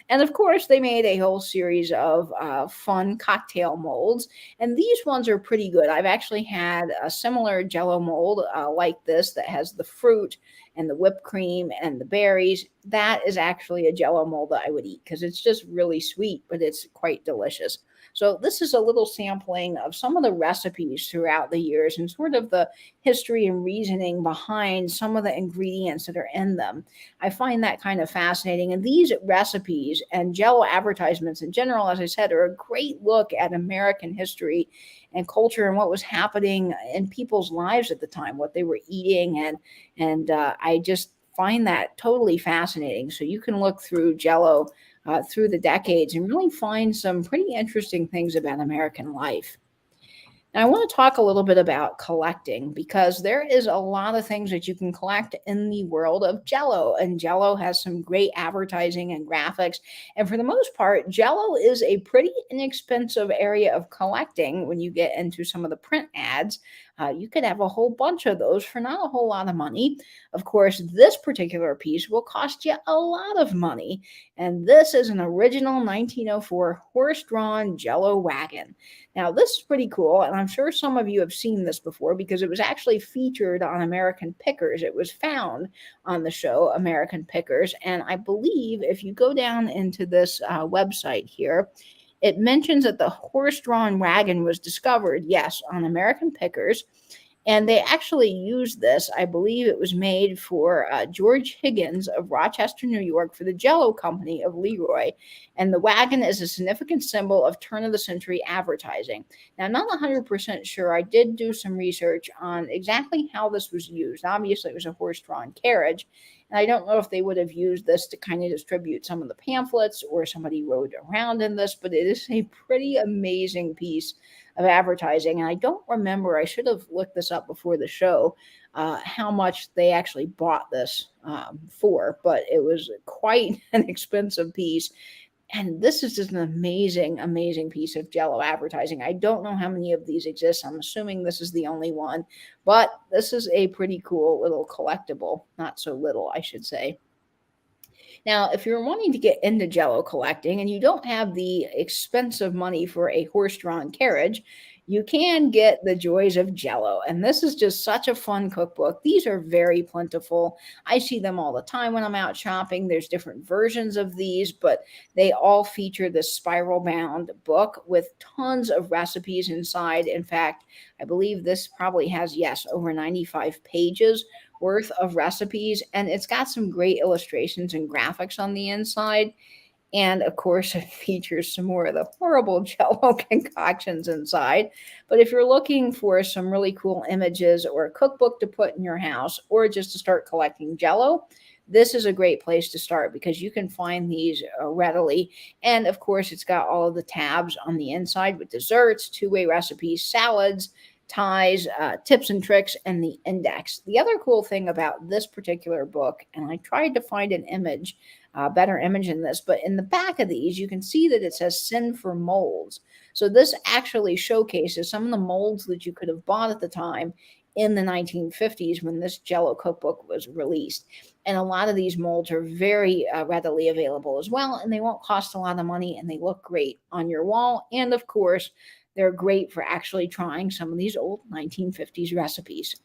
And of course, they made a whole series of fun cocktail molds. And these ones are pretty good. I've actually had a similar Jello mold like this that has the fruit and the whipped cream and the berries. That is actually a Jello mold that I would eat because it's just really sweet, but it's quite delicious. So this is a little sampling of some of the recipes throughout the years and sort of the history and reasoning behind some of the ingredients that are in them. I find that kind of fascinating. And these recipes and Jello advertisements in general, as I said, are a great look at American history and culture and what was happening in people's lives at the time, what they were eating. And I just find that totally fascinating. So you can look through Jello through the decades and really find some pretty interesting things about American life. Now, I want to talk a little bit about collecting because there is a lot of things that you can collect in the world of Jello, and Jello has some great advertising and graphics. And for the most part, Jello is a pretty inexpensive area of collecting when you get into some of the print ads. You could have a whole bunch of those for not a whole lot of money. Of course, this particular piece will cost you a lot of money. And this is an original 1904 horse-drawn Jello wagon. Now, this is pretty cool, and I'm sure some of you have seen this before because it was actually featured on American Pickers. It was found on the show American Pickers, and I believe if you go down into this website here, it mentions that the horse-drawn wagon was discovered, yes, on American Pickers, and they actually used this. I believe it was made for George Higgins of Rochester, New York, for the Jello Company of Leroy. And the wagon is a significant symbol of turn-of-the-century advertising. Now, I'm not 100% sure. I did do some research on exactly how this was used. Obviously, it was a horse-drawn carriage. And I don't know if they would have used this to kind of distribute some of the pamphlets or somebody rode around in this, but it is a pretty amazing piece of advertising. And I don't remember, I should have looked this up before the show, how much they actually bought this for, but it was quite an expensive piece. And this is just an amazing, amazing piece of Jello advertising. I don't know how many of these exist. I'm assuming this is the only one, but this is a pretty cool little collectible. Not so little, I should say. Now, if you're wanting to get into Jello collecting and you don't have the expensive money for a horse-drawn carriage, you can get The Joys of Jello. And this is just such a fun cookbook. These are very plentiful. I see them all the time when I'm out shopping. There's different versions of these, but they all feature this spiral bound book with tons of recipes inside. In fact, I believe this probably has, yes, over 95 pages worth of recipes, and it's got some great illustrations and graphics on the inside. And of course, it features some more of the horrible Jello concoctions inside. But if you're looking for some really cool images or a cookbook to put in your house, or just to start collecting Jello, this is a great place to start because you can find these readily. And of course, it's got all of the tabs on the inside with desserts, two-way recipes, salads, ties, tips and tricks, and the index. The other cool thing about this particular book, and I tried to find an image, better image in this, but in the back of these, you can see that it says "Send for Molds." So this actually showcases some of the molds that you could have bought at the time in the 1950s when this Jello cookbook was released. And a lot of these molds are very readily available as well, and they won't cost a lot of money, and they look great on your wall. And of course, they're great for actually trying some of these old 1950s recipes.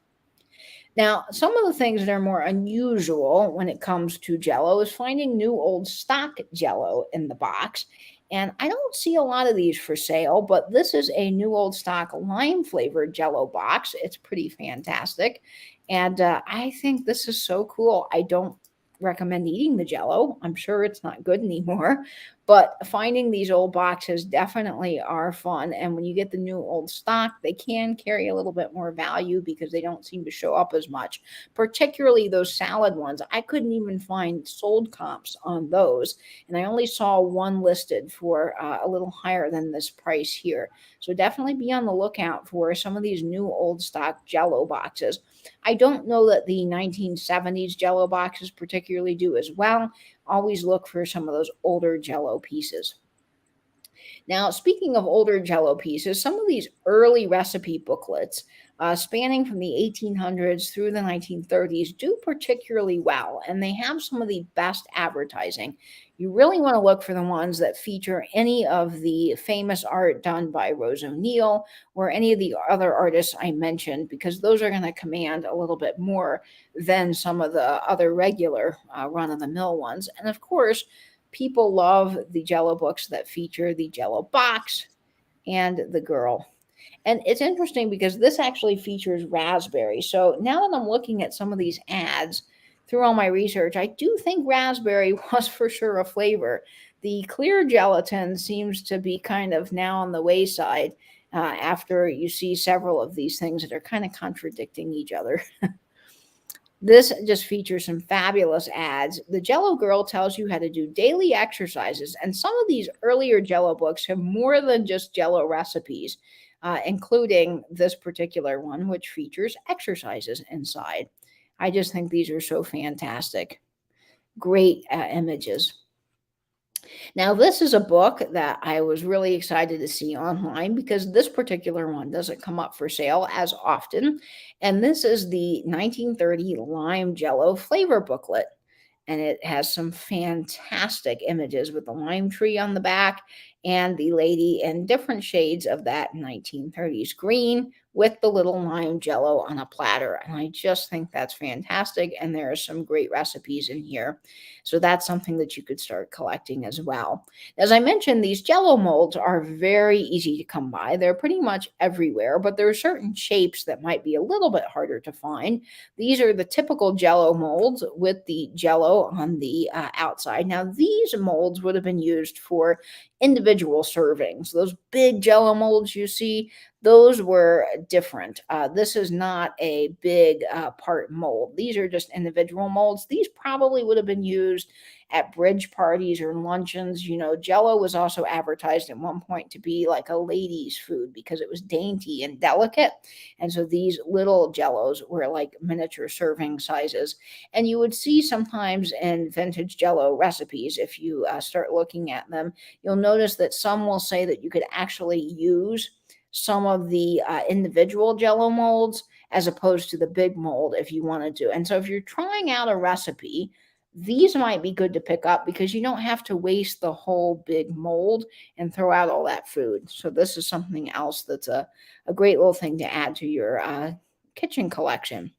Now, some of the things that are more unusual when it comes to Jello is finding new Old Stock Jello in the box. And I don't see a lot of these for sale, but this is a new Old Stock lime flavored Jello box. It's pretty fantastic. And I think this is so cool. I don't recommend eating the Jello. I'm sure it's not good anymore, but finding these old boxes definitely are fun. And when you get the new Old Stock, they can carry a little bit more value because they don't seem to show up as much, particularly those salad ones. I couldn't even find sold comps on those, and I only saw one listed for a little higher than this price here. So definitely be on the lookout for some of these new Old Stock Jello boxes. I don't know that the 1970s Jello boxes particularly do as well. Always look for some of those older Jello pieces. Now, speaking of older Jello pieces, some of these early recipe booklets, spanning from the 1800s through the 1930s, do particularly well, and they have some of the best advertising. You really want to look for the ones that feature any of the famous art done by Rose O'Neill or any of the other artists I mentioned, because those are going to command a little bit more than some of the other regular run-of-the-mill ones. And of course, people love the Jello books that feature the Jello box and the girl. And it's interesting because this actually features raspberry. So now that I'm looking at some of these ads through all my research, I do think raspberry was for sure a flavor. The clear gelatin seems to be kind of now on the wayside after you see several of these things that are kind of contradicting each other. This just features some fabulous ads. The Jello Girl tells you how to do daily exercises, and some of these earlier Jello books have more than just Jello recipes, including this particular one, which features exercises inside. I just think these are so fantastic. Great images. Now, this is a book that I was really excited to see online because this particular one doesn't come up for sale as often. And this is the 1930 Lime Jello flavor booklet. And it has some fantastic images with the lime tree on the back and the lady in different shades of that 1930s green with the little lime Jello on a platter. And I just think that's fantastic. And there are some great recipes in here. So that's something that you could start collecting as well. As I mentioned, these Jello molds are very easy to come by. They're pretty much everywhere, but there are certain shapes that might be a little bit harder to find. These are the typical Jello molds with the Jello on the outside. Now, these molds would have been used for individual servings. Those big Jello molds you see, those were different. This is not a big part mold. These are just individual molds. These probably would have been used at bridge parties or luncheons. You know, Jello was also advertised at one point to be like a lady's food because it was dainty and delicate. And so these little Jellos were like miniature serving sizes. And you would see sometimes in vintage Jello recipes, if you start looking at them, you'll notice that some will say that you could actually use some of the individual Jello molds as opposed to the big mold if you wanted to. And so if you're trying out a recipe these might be good to pick up because you don't have to waste the whole big mold and throw out all that food. So this is something else that's a great little thing to add to your kitchen collection.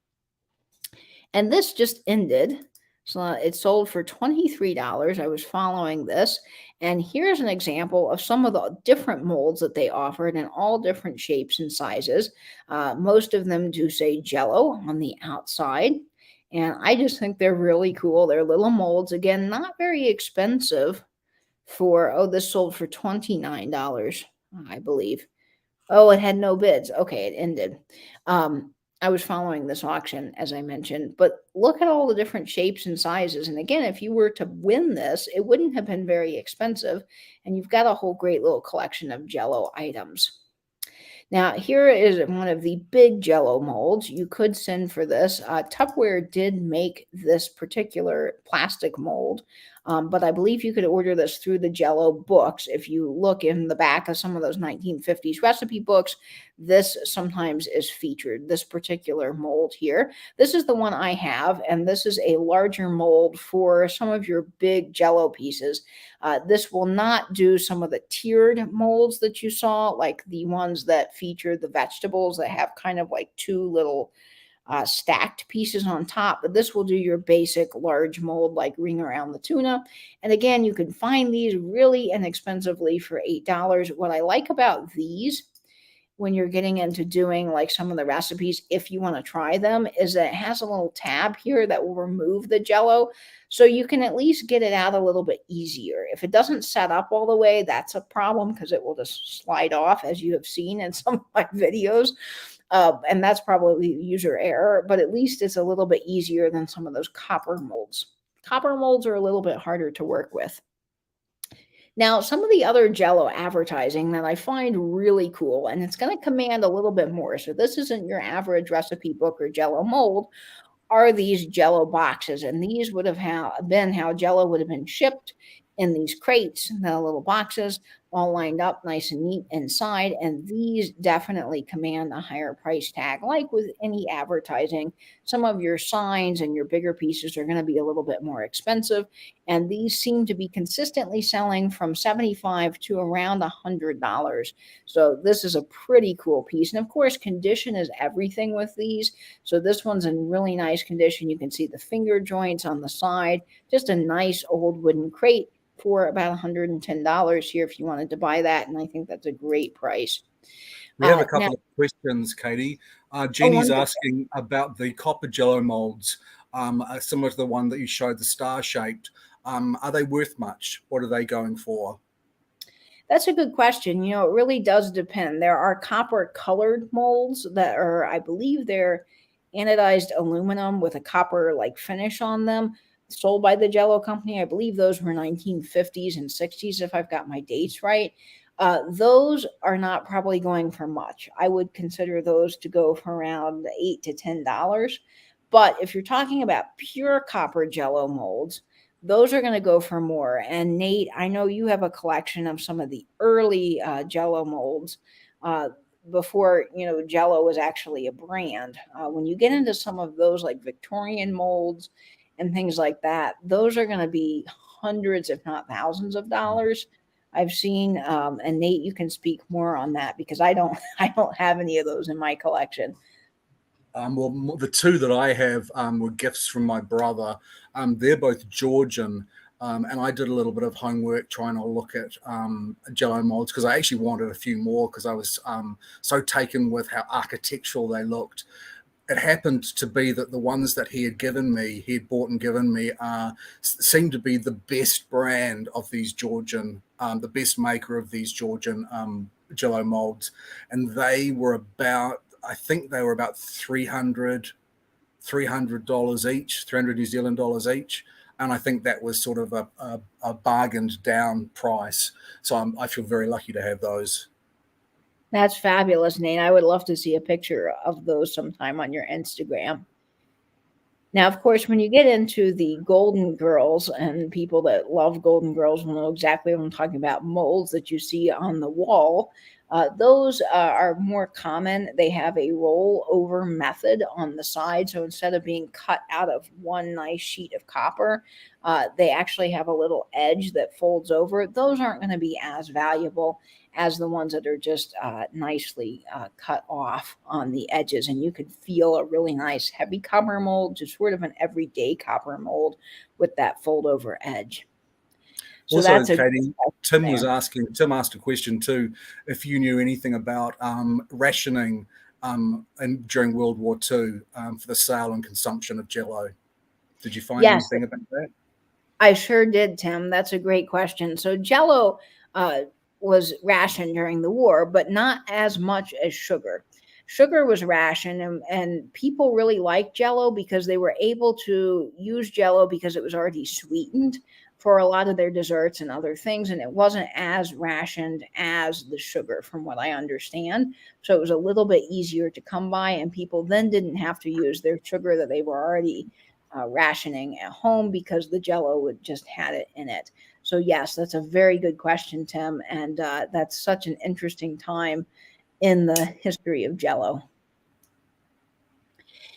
And this just ended. So it sold for $23. I was following this. And here's an example of some of the different molds that they offered in all different shapes and sizes. Most of them do say Jello on the outside. And I just think they're really cool. They're little molds. Again, not very expensive for, oh, this sold for $29, I believe. Oh, it had no bids. Okay, it ended. I was following this auction, as I mentioned, but look at all the different shapes and sizes. And again, if you were to win this, it wouldn't have been very expensive. And you've got a whole great little collection of Jello items. Now, here is one of the big Jello molds. You could send for this. Tupperware did make this particular plastic mold, but I believe you could order this through the Jello books. If you look in the back of some of those 1950s recipe books, this sometimes is featured, this particular mold here. This is the one I have, and this is a larger mold for some of your big Jello pieces. This will not do some of the tiered molds that you saw, like the ones that feature the vegetables that have kind of like two little stacked pieces on top, but this will do your basic large mold like ring around the tuna. And again, you can find these really inexpensively for $8. What I like about these when you're getting into doing like some of the recipes, if you want to try them, is that it has a little tab here that will remove the Jello. So you can at least get it out a little bit easier. If it doesn't set up all the way, that's a problem because it will just slide off, as you have seen in some of my videos. And that's probably user error, but at least it's a little bit easier than some of those copper molds. Copper molds are a little bit harder to work with. Now, some of the other Jello advertising that I find really cool, and it's going to command a little bit more, so this isn't your average recipe book or Jello mold, are these Jello boxes. And these would have been how Jello would have been shipped in these crates, the little boxes, all lined up nice and neat inside. And these definitely command a higher price tag. Like with any advertising, some of your signs and your bigger pieces are going to be a little bit more expensive. And these seem to be consistently selling from $75 to around $100. So this is a pretty cool piece. And of course, condition is everything with these. So this one's in really nice condition. You can see the finger joints on the side, just a nice old wooden crate for about $110 here if you wanted to buy that. And I think that's a great price. We have a couple of questions, Katie. Jeannie's asking about the copper Jello molds, similar to the one that you showed, the star-shaped. Are they worth much? What are they going for? That's a good question. You know, it really does depend. There are copper colored molds that are, I believe they're anodized aluminum with a copper like finish on them, sold by the Jello company. I believe those were 1950s and 60s, if I've got my dates right. Those are not probably going for much. I would consider those to go for around $8 to $10. But if you're talking about pure copper Jello molds, those are going to go for more. And Nate, I know you have a collection of some of the early Jello molds before, you know, Jello was actually a brand. When you get into some of those like Victorian molds and things like that, those are going to be hundreds, if not thousands of dollars. I've seen, and Nate, you can speak more on that because I don't have any of those in my collection. Well, the two that I have were gifts from my brother. They're both Georgian, and I did a little bit of homework trying to look at Jello molds because I actually wanted a few more because I was so taken with how architectural they looked. It happened to be that the ones that he had bought and given me, seemed to be the best brand of these Georgian, the best maker of these Georgian Jello molds. And they were about, I think they were about $300 each, 300 New Zealand dollars each. And I think that was sort of a bargained down price. So I feel very lucky to have those. That's fabulous, Nate. I would love to see a picture of those sometime on your Instagram. Now, of course, when you get into the Golden Girls, and people that love Golden Girls will know exactly what I'm talking about, molds that you see on the wall, Those are more common. They have a roll over method on the side. So instead of being cut out of one nice sheet of copper, they actually have a little edge that folds over. Those aren't going to be as valuable as the ones that are just nicely cut off on the edges. And you could feel a really nice heavy copper mold, just sort of an everyday copper mold with that fold over edge. So Also, that's Katie, Tim asked a question too, if you knew anything about rationing during World War II for the sale and consumption of Jello. Did you find anything about that? I sure did, Tim. That's a great question. So Jello was rationed during the war, but not as much as sugar. Sugar was rationed, and people really liked Jello because they were able to use Jello because it was already sweetened for a lot of their desserts and other things, and it wasn't as rationed as the sugar, from what I understand. So it was a little bit easier to come by, and people then didn't have to use their sugar that they were already rationing at home because the Jello would just had it in it. So yes, that's a very good question, Tim, and that's such an interesting time in the history of Jello.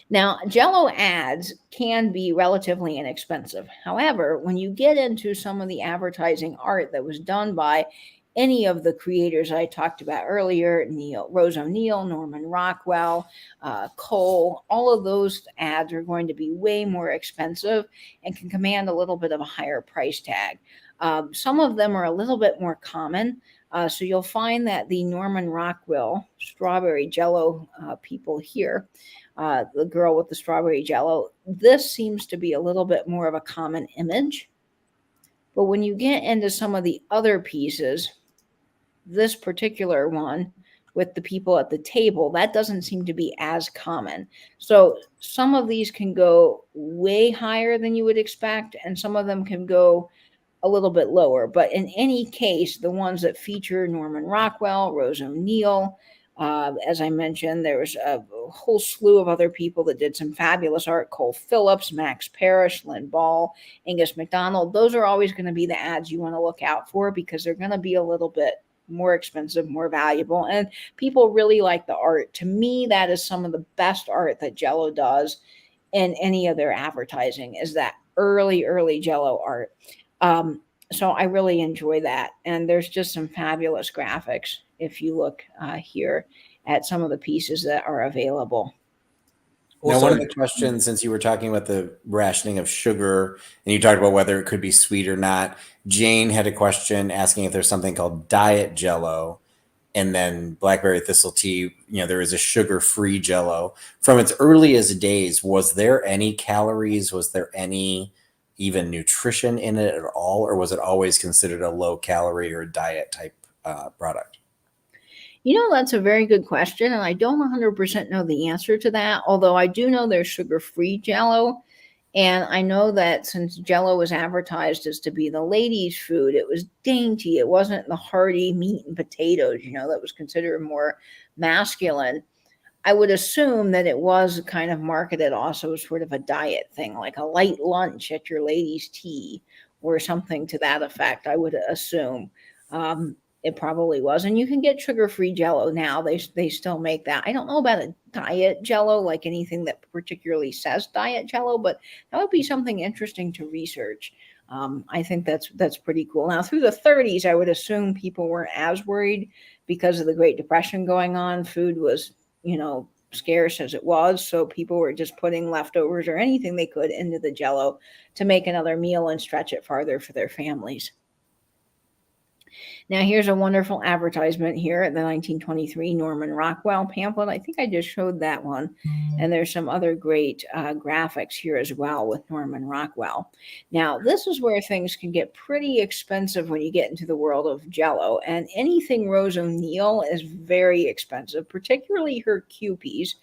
Now, Jello ads can be relatively inexpensive. However, when you get into some of the advertising art that was done by any of the creators I talked about earlier, Rose O'Neill, Norman Rockwell, Cole, all of those ads are going to be way more expensive and can command a little bit of a higher price tag. Some of them are a little bit more common. So you'll find that the Norman Rockwell strawberry Jello people here, the girl with the strawberry Jello, this seems to be a little bit more of a common image. But when you get into some of the other pieces, this particular one with the people at the table, that doesn't seem to be as common. So some of these can go way higher than you would expect, and some of them can go a little bit lower. But in any case, the ones that feature Norman Rockwell, Rose O'Neill, as I mentioned, there was a whole slew of other people that did some fabulous art. Cole Phillips, Max Parish, Lynn Ball, Angus McDonald. Those are always going to be the ads you want to look out for because they're going to be a little bit more expensive, more valuable, and people really like the art. To me, that is some of the best art that Jello does in any of their advertising, is that early Jello art. So I really enjoy that. And there's just some fabulous graphics if you look here at some of the pieces that are available. Now, one of the questions, since you were talking about the rationing of sugar and you talked about whether it could be sweet or not, Jane had a question asking if there's something called diet Jello, and then blackberry thistle tea, there is a sugar-free Jello. From its earliest days, was there any calories? Was there any even nutrition in it at all? Or was it always considered a low calorie or diet type product? That's a very good question, and I don't 100% know the answer to that, although I do know there's sugar-free Jello, and I know that since Jello was advertised as to be the ladies' food, it was dainty. It wasn't the hearty meat and potatoes, that was considered more masculine. I would assume that it was kind of marketed also as sort of a diet thing, like a light lunch at your ladies' tea or something to that effect, I would assume. It probably was. And you can get sugar-free Jello now. They still make that. I don't know about a diet Jello, like anything that particularly says diet Jello, but that would be something interesting to research. I think that's pretty cool. Now, through the 30s, I would assume people weren't as worried because of the Great Depression going on. Food was, scarce as it was. So people were just putting leftovers or anything they could into the Jello to make another meal and stretch it farther for their families. Now, here's a wonderful advertisement here at the 1923 Norman Rockwell pamphlet. I think I just showed that one. And there's some other great graphics here as well with Norman Rockwell. Now, this is where things can get pretty expensive when you get into the world of Jello. And anything Rose O'Neill is very expensive, particularly her Kewpies.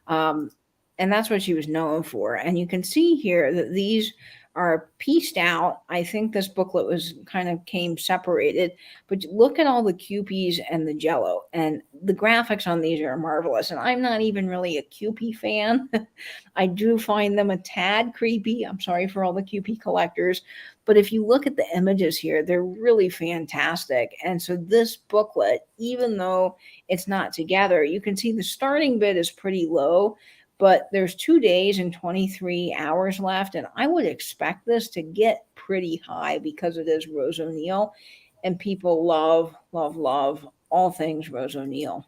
And that's what she was known for. And you can see here that these are pieced out. I think this booklet was kind of came separated, but look at all the Kewpies and the Jello, and the graphics on these are marvelous. And I'm not even really a Kewpie fan. I do find them a tad creepy. I'm sorry for all the Kewpie collectors, but if you look at the images here, they're really fantastic. And so this booklet, even though it's not together, you can see the starting bid is pretty low, but there's 2 days and 23 hours left. And I would expect this to get pretty high because it is Rose O'Neil, and people love, love, love all things Rose O'Neil.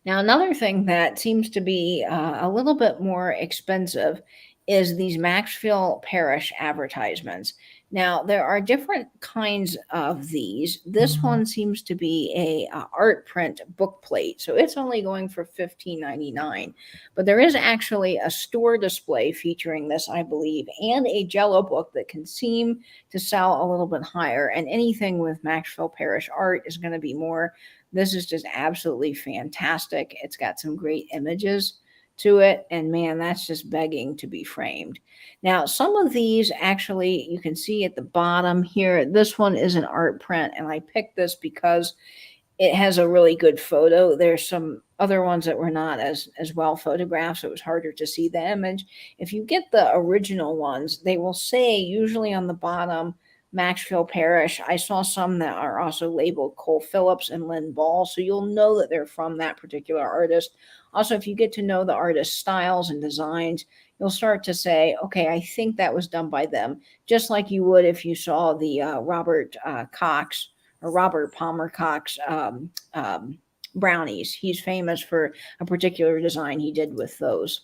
Now, another thing that seems to be a little bit more expensive is these Maxville Parish advertisements. Now, there are different kinds of these. This one seems to be a art print book plate, so it's only going for $15.99. But there is actually a store display featuring this, I believe, and a Jello book that can seem to sell a little bit higher. And anything with Maxville Parish art is going to be more. This is just absolutely fantastic. It's got some great images to it, and man, that's just begging to be framed. Now, some of these actually, you can see at the bottom here, this one is an art print, and I picked this because it has a really good photo. There's some other ones that were not as well photographed, so it was harder to see the image. If you get the original ones, they will say usually on the bottom, Maxville Parish. I saw some that are also labeled Cole Phillips and Lynn Ball, so you'll know that they're from that particular artist. Also, if you get to know the artist's styles and designs, you'll start to say, okay, I think that was done by them, just like you would if you saw the Robert Cox or Robert Palmer Cox brownies. He's famous for a particular design he did with those.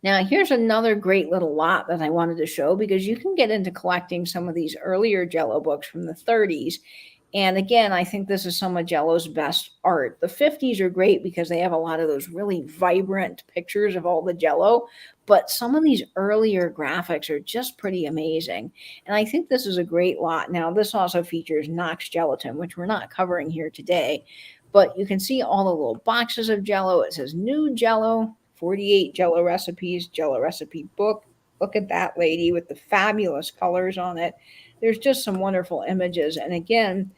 Now, here's another great little lot that I wanted to show, because you can get into collecting some of these earlier Jello books from the 30s. And again, I think this is some of Jello's best art. The 50s are great because they have a lot of those really vibrant pictures of all the Jello, but some of these earlier graphics are just pretty amazing. And I think this is a great lot. Now, this also features Knox Gelatin, which we're not covering here today, but you can see all the little boxes of Jello. It says new Jello, 48 Jello recipes, Jello recipe book. Look at that lady with the fabulous colors on it. There's just some wonderful images. And again,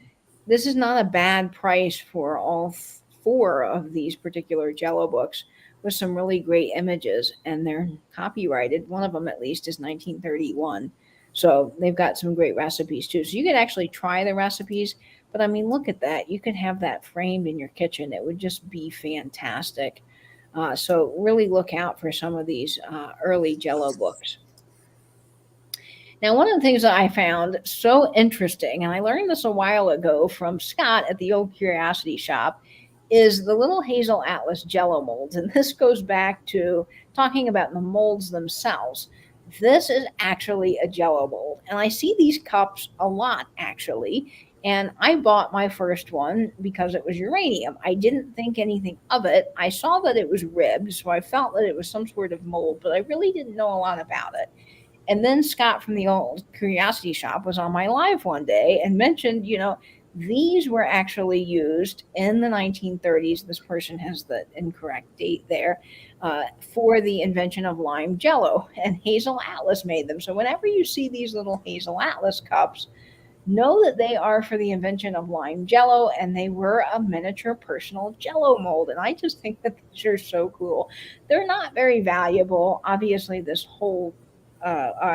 this is not a bad price for all 4 of these particular Jello books, with some really great images, and they're copyrighted. One of them at least is 1931. So they've got some great recipes too. So you could actually try the recipes, but I mean, look at that. You could have that framed in your kitchen. It would just be fantastic. So really look out for some of these early Jello books. Now, one of the things that I found so interesting, and I learned this a while ago from Scott at the Old Curiosity Shop, is the little Hazel Atlas Jello molds. And this goes back to talking about the molds themselves. This is actually a Jello mold. And I see these cups a lot, actually. And I bought my first one because it was uranium. I didn't think anything of it. I saw that it was ribbed, so I felt that it was some sort of mold, but I really didn't know a lot about it. And then Scott from the Old Curiosity Shop was on my live one day and mentioned, these were actually used in the 1930s. This person has the incorrect date there, for the invention of lime Jello, and Hazel Atlas made them. So whenever you see these little Hazel Atlas cups, know that they are for the invention of lime Jello, and they were a miniature personal Jello mold. And I just think that these are so cool. They're not very valuable. Obviously, this whole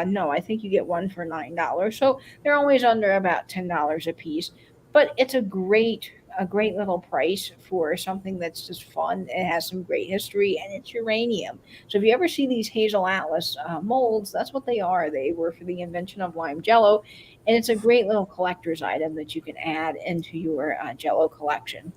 no, I think you get one for $9. So they're always under about $10 a piece. But it's a great little price for something that's just fun. It has some great history, and it's uranium. So if you ever see these Hazel Atlas molds, that's what they are. They were for the invention of lime Jello, and it's a great little collector's item that you can add into your Jello collection.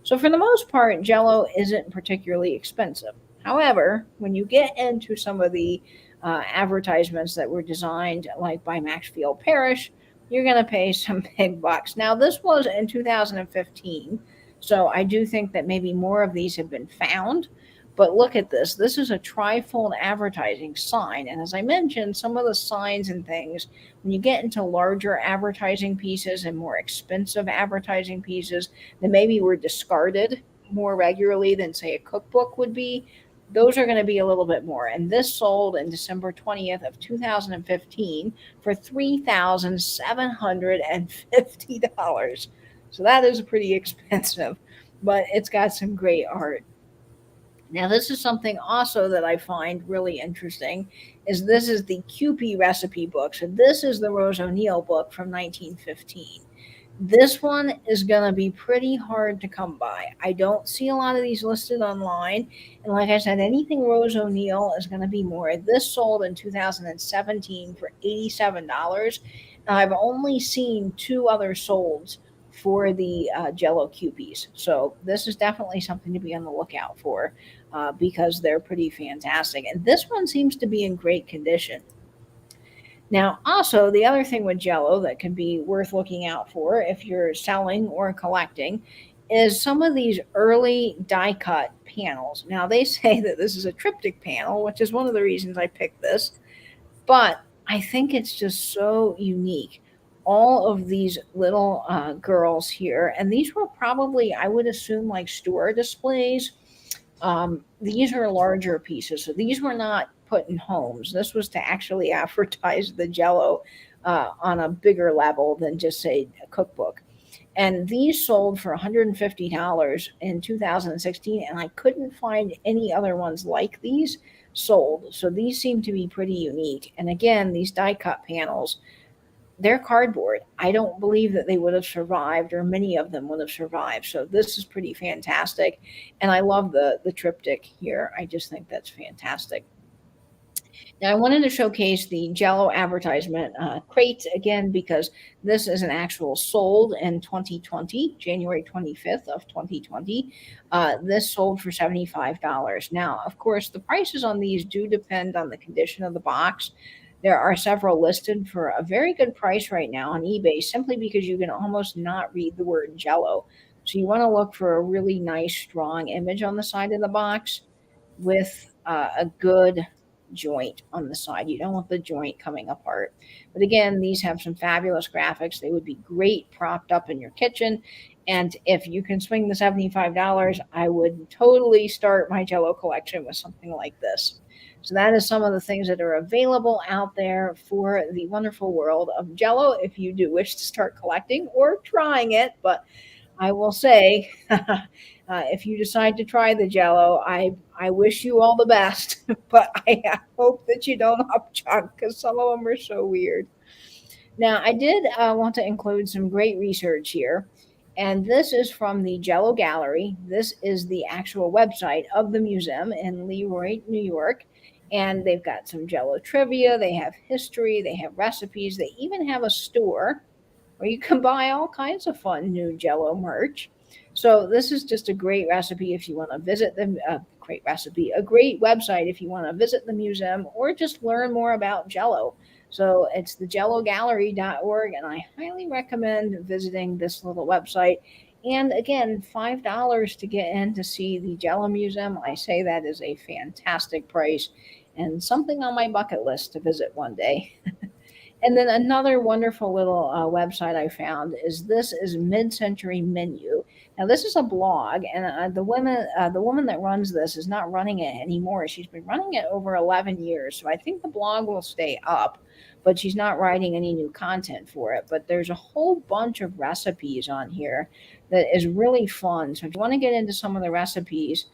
So for the most part, Jello isn't particularly expensive. However, when you get into some of the advertisements that were designed like by Maxville Parish, you're going to pay some big bucks. Now, this was in 2015, so I do think that maybe more of these have been found. But look at this. This is a trifold advertising sign. And as I mentioned, some of the signs and things, when you get into larger advertising pieces and more expensive advertising pieces that maybe were discarded more regularly than, say, a cookbook would be, those are going to be a little bit more. And this sold in December 20th of 2015 for $3,750. So that is pretty expensive, but it's got some great art. Now, this is something also that I find really interesting is this is the Kewpie recipe book. So this is the Rose O'Neill book from 1915. This one is going to be pretty hard to come by. I don't see a lot of these listed online. And like I said, anything Rose O'Neill is going to be more. This sold in 2017 for $87. And I've only seen two other solds for the Jello Kewpies. So this is definitely something to be on the lookout for because they're pretty fantastic. And this one seems to be in great condition. Now, also, the other thing with Jello that can be worth looking out for if you're selling or collecting is some of these early die cut panels. Now, they say that this is a Triptych panel, which is one of the reasons I picked this, but I think it's just so unique. All of these little girls here, and these were probably, I would assume, like store displays. These are larger pieces, so these were not put in homes. This was to actually advertise the Jello on a bigger level than just say a cookbook. And these sold for $150 in 2016, and I couldn't find any other ones like these sold. So these seem to be pretty unique. And again, these die cut panels, they're cardboard. I don't believe that they would have survived, or many of them would have survived. So this is pretty fantastic. And I love the triptych here. I just think that's fantastic. Now, I wanted to showcase the Jello advertisement crate again because this is an actual sold in 2020, January 25th of 2020. This sold for $75. Now, of course, the prices on these do depend on the condition of the box. There are several listed for a very good price right now on eBay simply because you can almost not read the word Jello. So you want to look for a really nice, strong image on the side of the box with a good joint on the side. You don't want the joint coming apart. But again, these have some fabulous graphics. They would be great propped up in your kitchen. And if you can swing the $75, I would totally start my Jello collection with something like this. So that is some of the things that are available out there for the wonderful world of Jello if you do wish to start collecting or trying it. But I will say, if you decide to try the Jello, I wish you all the best, but I hope that you don't upchuck because some of them are so weird. Now, I did want to include some great research here, and this is from the Jello Gallery. This is the actual website of the museum in Leroy, New York, and they've got some Jello trivia, they have history, they have recipes, they even have a store where you can buy all kinds of fun new Jello merch. So this is just a great recipe if you want to visit the great recipe, a great website if you want to visit the museum or just learn more about Jello. So it's the jellogallery.org, and I highly recommend visiting this little website. And again, $5 to get in to see the Jello Museum. I say that is a fantastic price and something on my bucket list to visit one day. And then another wonderful little website I found is Mid-Century Menu. Now this is a blog, and the woman that runs this is not running it anymore. She's been running it over 11 years, so I think the blog will stay up, but she's not writing any new content for it. But there's a whole bunch of recipes on here that is really fun. So if you want to get into some of the recipes,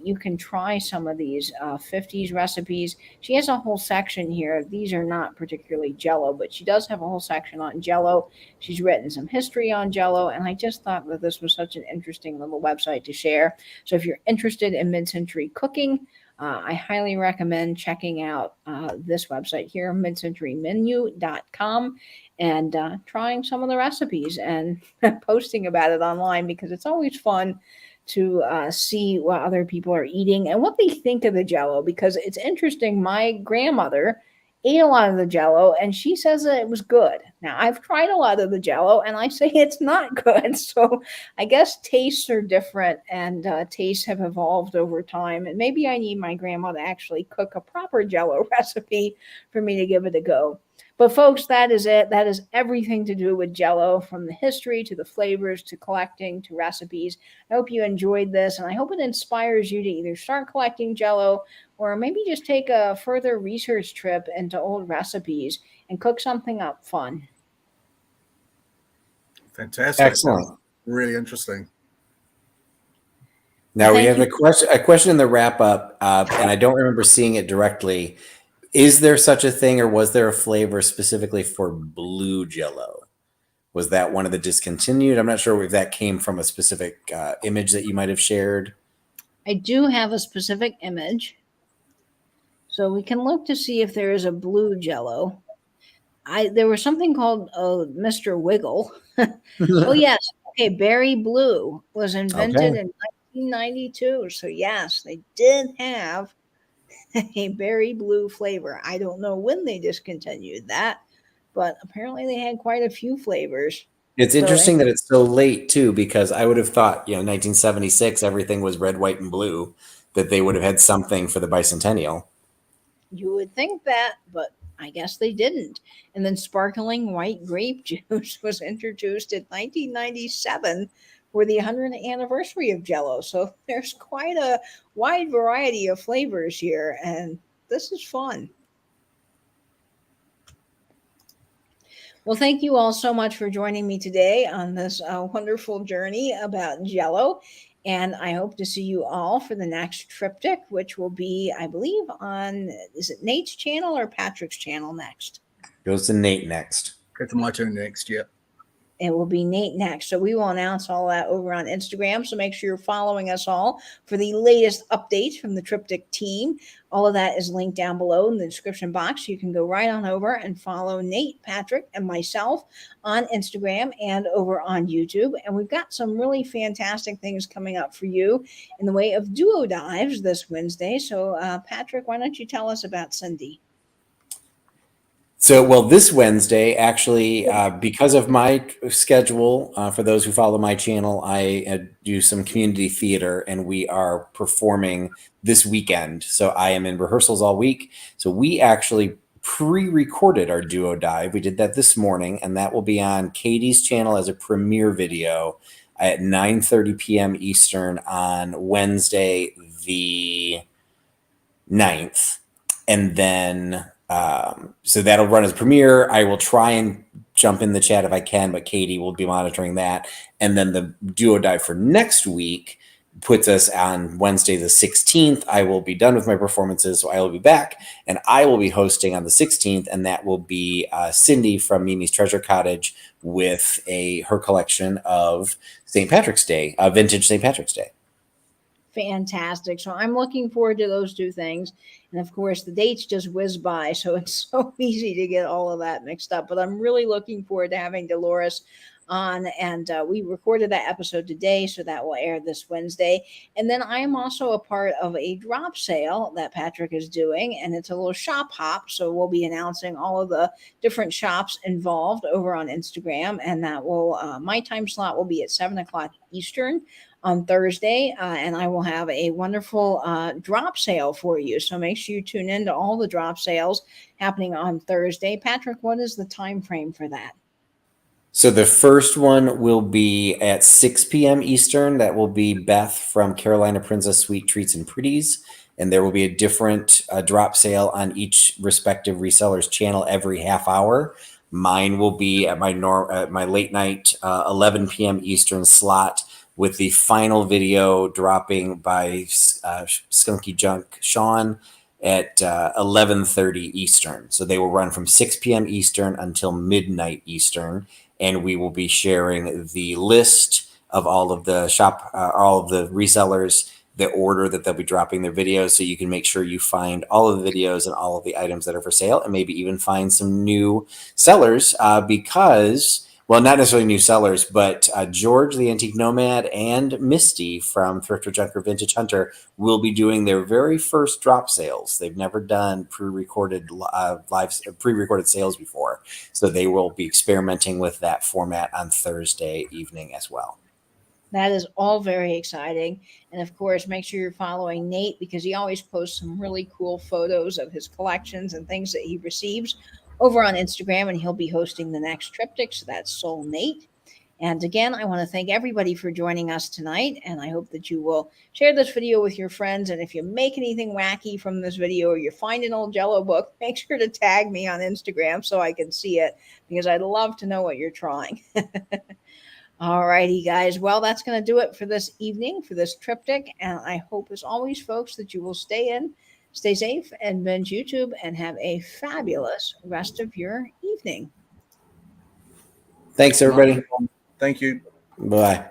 you can try some of these 50s recipes. She has a whole section here. These are not particularly Jello, but she does have a whole section on Jello. She's written some history on Jello, and I just thought that this was such an interesting little website to share. So if you're interested in mid-century cooking, I highly recommend checking out this website here, midcenturymenu.com, and trying some of the recipes and posting about it online because it's always fun to see what other people are eating and what they think of the Jello, because it's interesting. My grandmother ate a lot of the Jello and she says that it was good. Now, I've tried a lot of the Jello and I say it's not good. So I guess tastes are different, and tastes have evolved over time. And maybe I need my grandma to actually cook a proper Jello recipe for me to give it a go. But folks, that is it. That is everything to do with Jello, from the history to the flavors to collecting to recipes. I hope you enjoyed this, and I hope it inspires you to either start collecting Jello or maybe just take a further research trip into old recipes and cook something up fun. Fantastic. Excellent. Really interesting. Now we Thank have you. a question in the wrap up, and I don't remember seeing it directly. Is there such a thing, or was there a flavor specifically for blue Jello? Was that one of the discontinued? I'm not sure if that came from a specific image that you might have shared. I do have a specific image, so we can look to see if there is a blue Jello. There was something called Mr. Wiggle. Oh yes, okay. Berry blue was invented Okay. in 1992. So yes, they did have a berry blue flavor. I don't know when they discontinued that, but apparently they had quite a few flavors. It's So interesting that it's so late too, because I would have thought, 1976, everything was red, white, and blue, that they would have had something for the bicentennial. you would think that, but I guess they didn't. And then sparkling white grape juice was introduced in 1997 for the 100th anniversary of Jello. So there's quite a wide variety of flavors here, and this is fun. Well, thank you all so much for joining me today on this wonderful journey about Jello. And I hope to see you all for the next Triptych, which will be, I believe, on, is it Nate's channel or Patrick's channel next? Goes to Nate next. Go to my turn next. Yeah. It will be Nate next. So we will announce all that over on Instagram. So make sure you're following us all for the latest updates from the Triptych team. All of that is linked down below in the description box. You can go right on over and follow Nate, Patrick, and myself on Instagram and over on YouTube. And we've got some really fantastic things coming up for you in the way of duo dives this Wednesday. So Patrick, why don't you tell us about Cindy? So, well, this Wednesday, actually, because of my schedule, for those who follow my channel, I do some community theater, and we are performing this weekend. So I am in rehearsals all week. So we actually pre-recorded our duo dive. We did that this morning, and that will be on Katie's channel as a premiere video at 9:30 p.m. Eastern on Wednesday, the 9th. And then so that'll run as premiere. I will try and jump in the chat if I can, but Katie will be monitoring that. And then the duo dive for next week puts us on Wednesday the 16th. I will be done with my performances, so I will be back, and I will be hosting on the 16th, and that will be Cindy from Mimi's Treasure Cottage with her collection of St. Patrick's Day, vintage St. Patrick's Day. Fantastic. So I'm looking forward to those two things. And of course, the dates just whiz by. So it's so easy to get all of that mixed up. But I'm really looking forward to having Dolores on. And we recorded that episode today. So that will air this Wednesday. And then I am also a part of a drop sale that Patrick is doing. And it's a little shop hop. So we'll be announcing all of the different shops involved over on Instagram. And that will, my time slot will be at 7 o'clock Eastern on Thursday, and I will have a wonderful drop sale for you. So make sure you tune in to all the drop sales happening on Thursday. Patrick, what is the time frame for that? So the first one will be at 6 p.m. Eastern. That will be Beth from Carolina Princess Sweet Treats and Pretties. And there will be a different drop sale on each respective reseller's channel every half hour. Mine will be at my late night 11 p.m. Eastern slot, with the final video dropping by Skunky Junk Sean at 11:30 Eastern. So they will run from 6 p.m. Eastern until midnight Eastern, and we will be sharing the list of all of the all of the resellers, the order that they'll be dropping their videos, so you can make sure you find all of the videos and all of the items that are for sale, and maybe even find some new sellers because, well, not necessarily new sellers, but George, the Antique Nomad, and Misty from Thrifter Junker Vintage Hunter will be doing their very first drop sales. They've never done pre-recorded sales before, so they will be experimenting with that format on Thursday evening as well. That is all very exciting. And of course, make sure you're following Nate, because he always posts some really cool photos of his collections and things that he receives over on Instagram, and he'll be hosting the next Triptych. So that's Soul Nate. And again, I want to thank everybody for joining us tonight, and I hope that you will share this video with your friends. And if you make anything wacky from this video, or you find an old Jello book, make sure to tag me on Instagram so I can see it, because I'd love to know what you're trying. All righty, guys. Well, that's going to do it for this evening, for this Triptych. And I hope, as always, folks, that you will stay safe, and binge YouTube, and have a fabulous rest of your evening. Thanks, everybody. Thank you. Bye.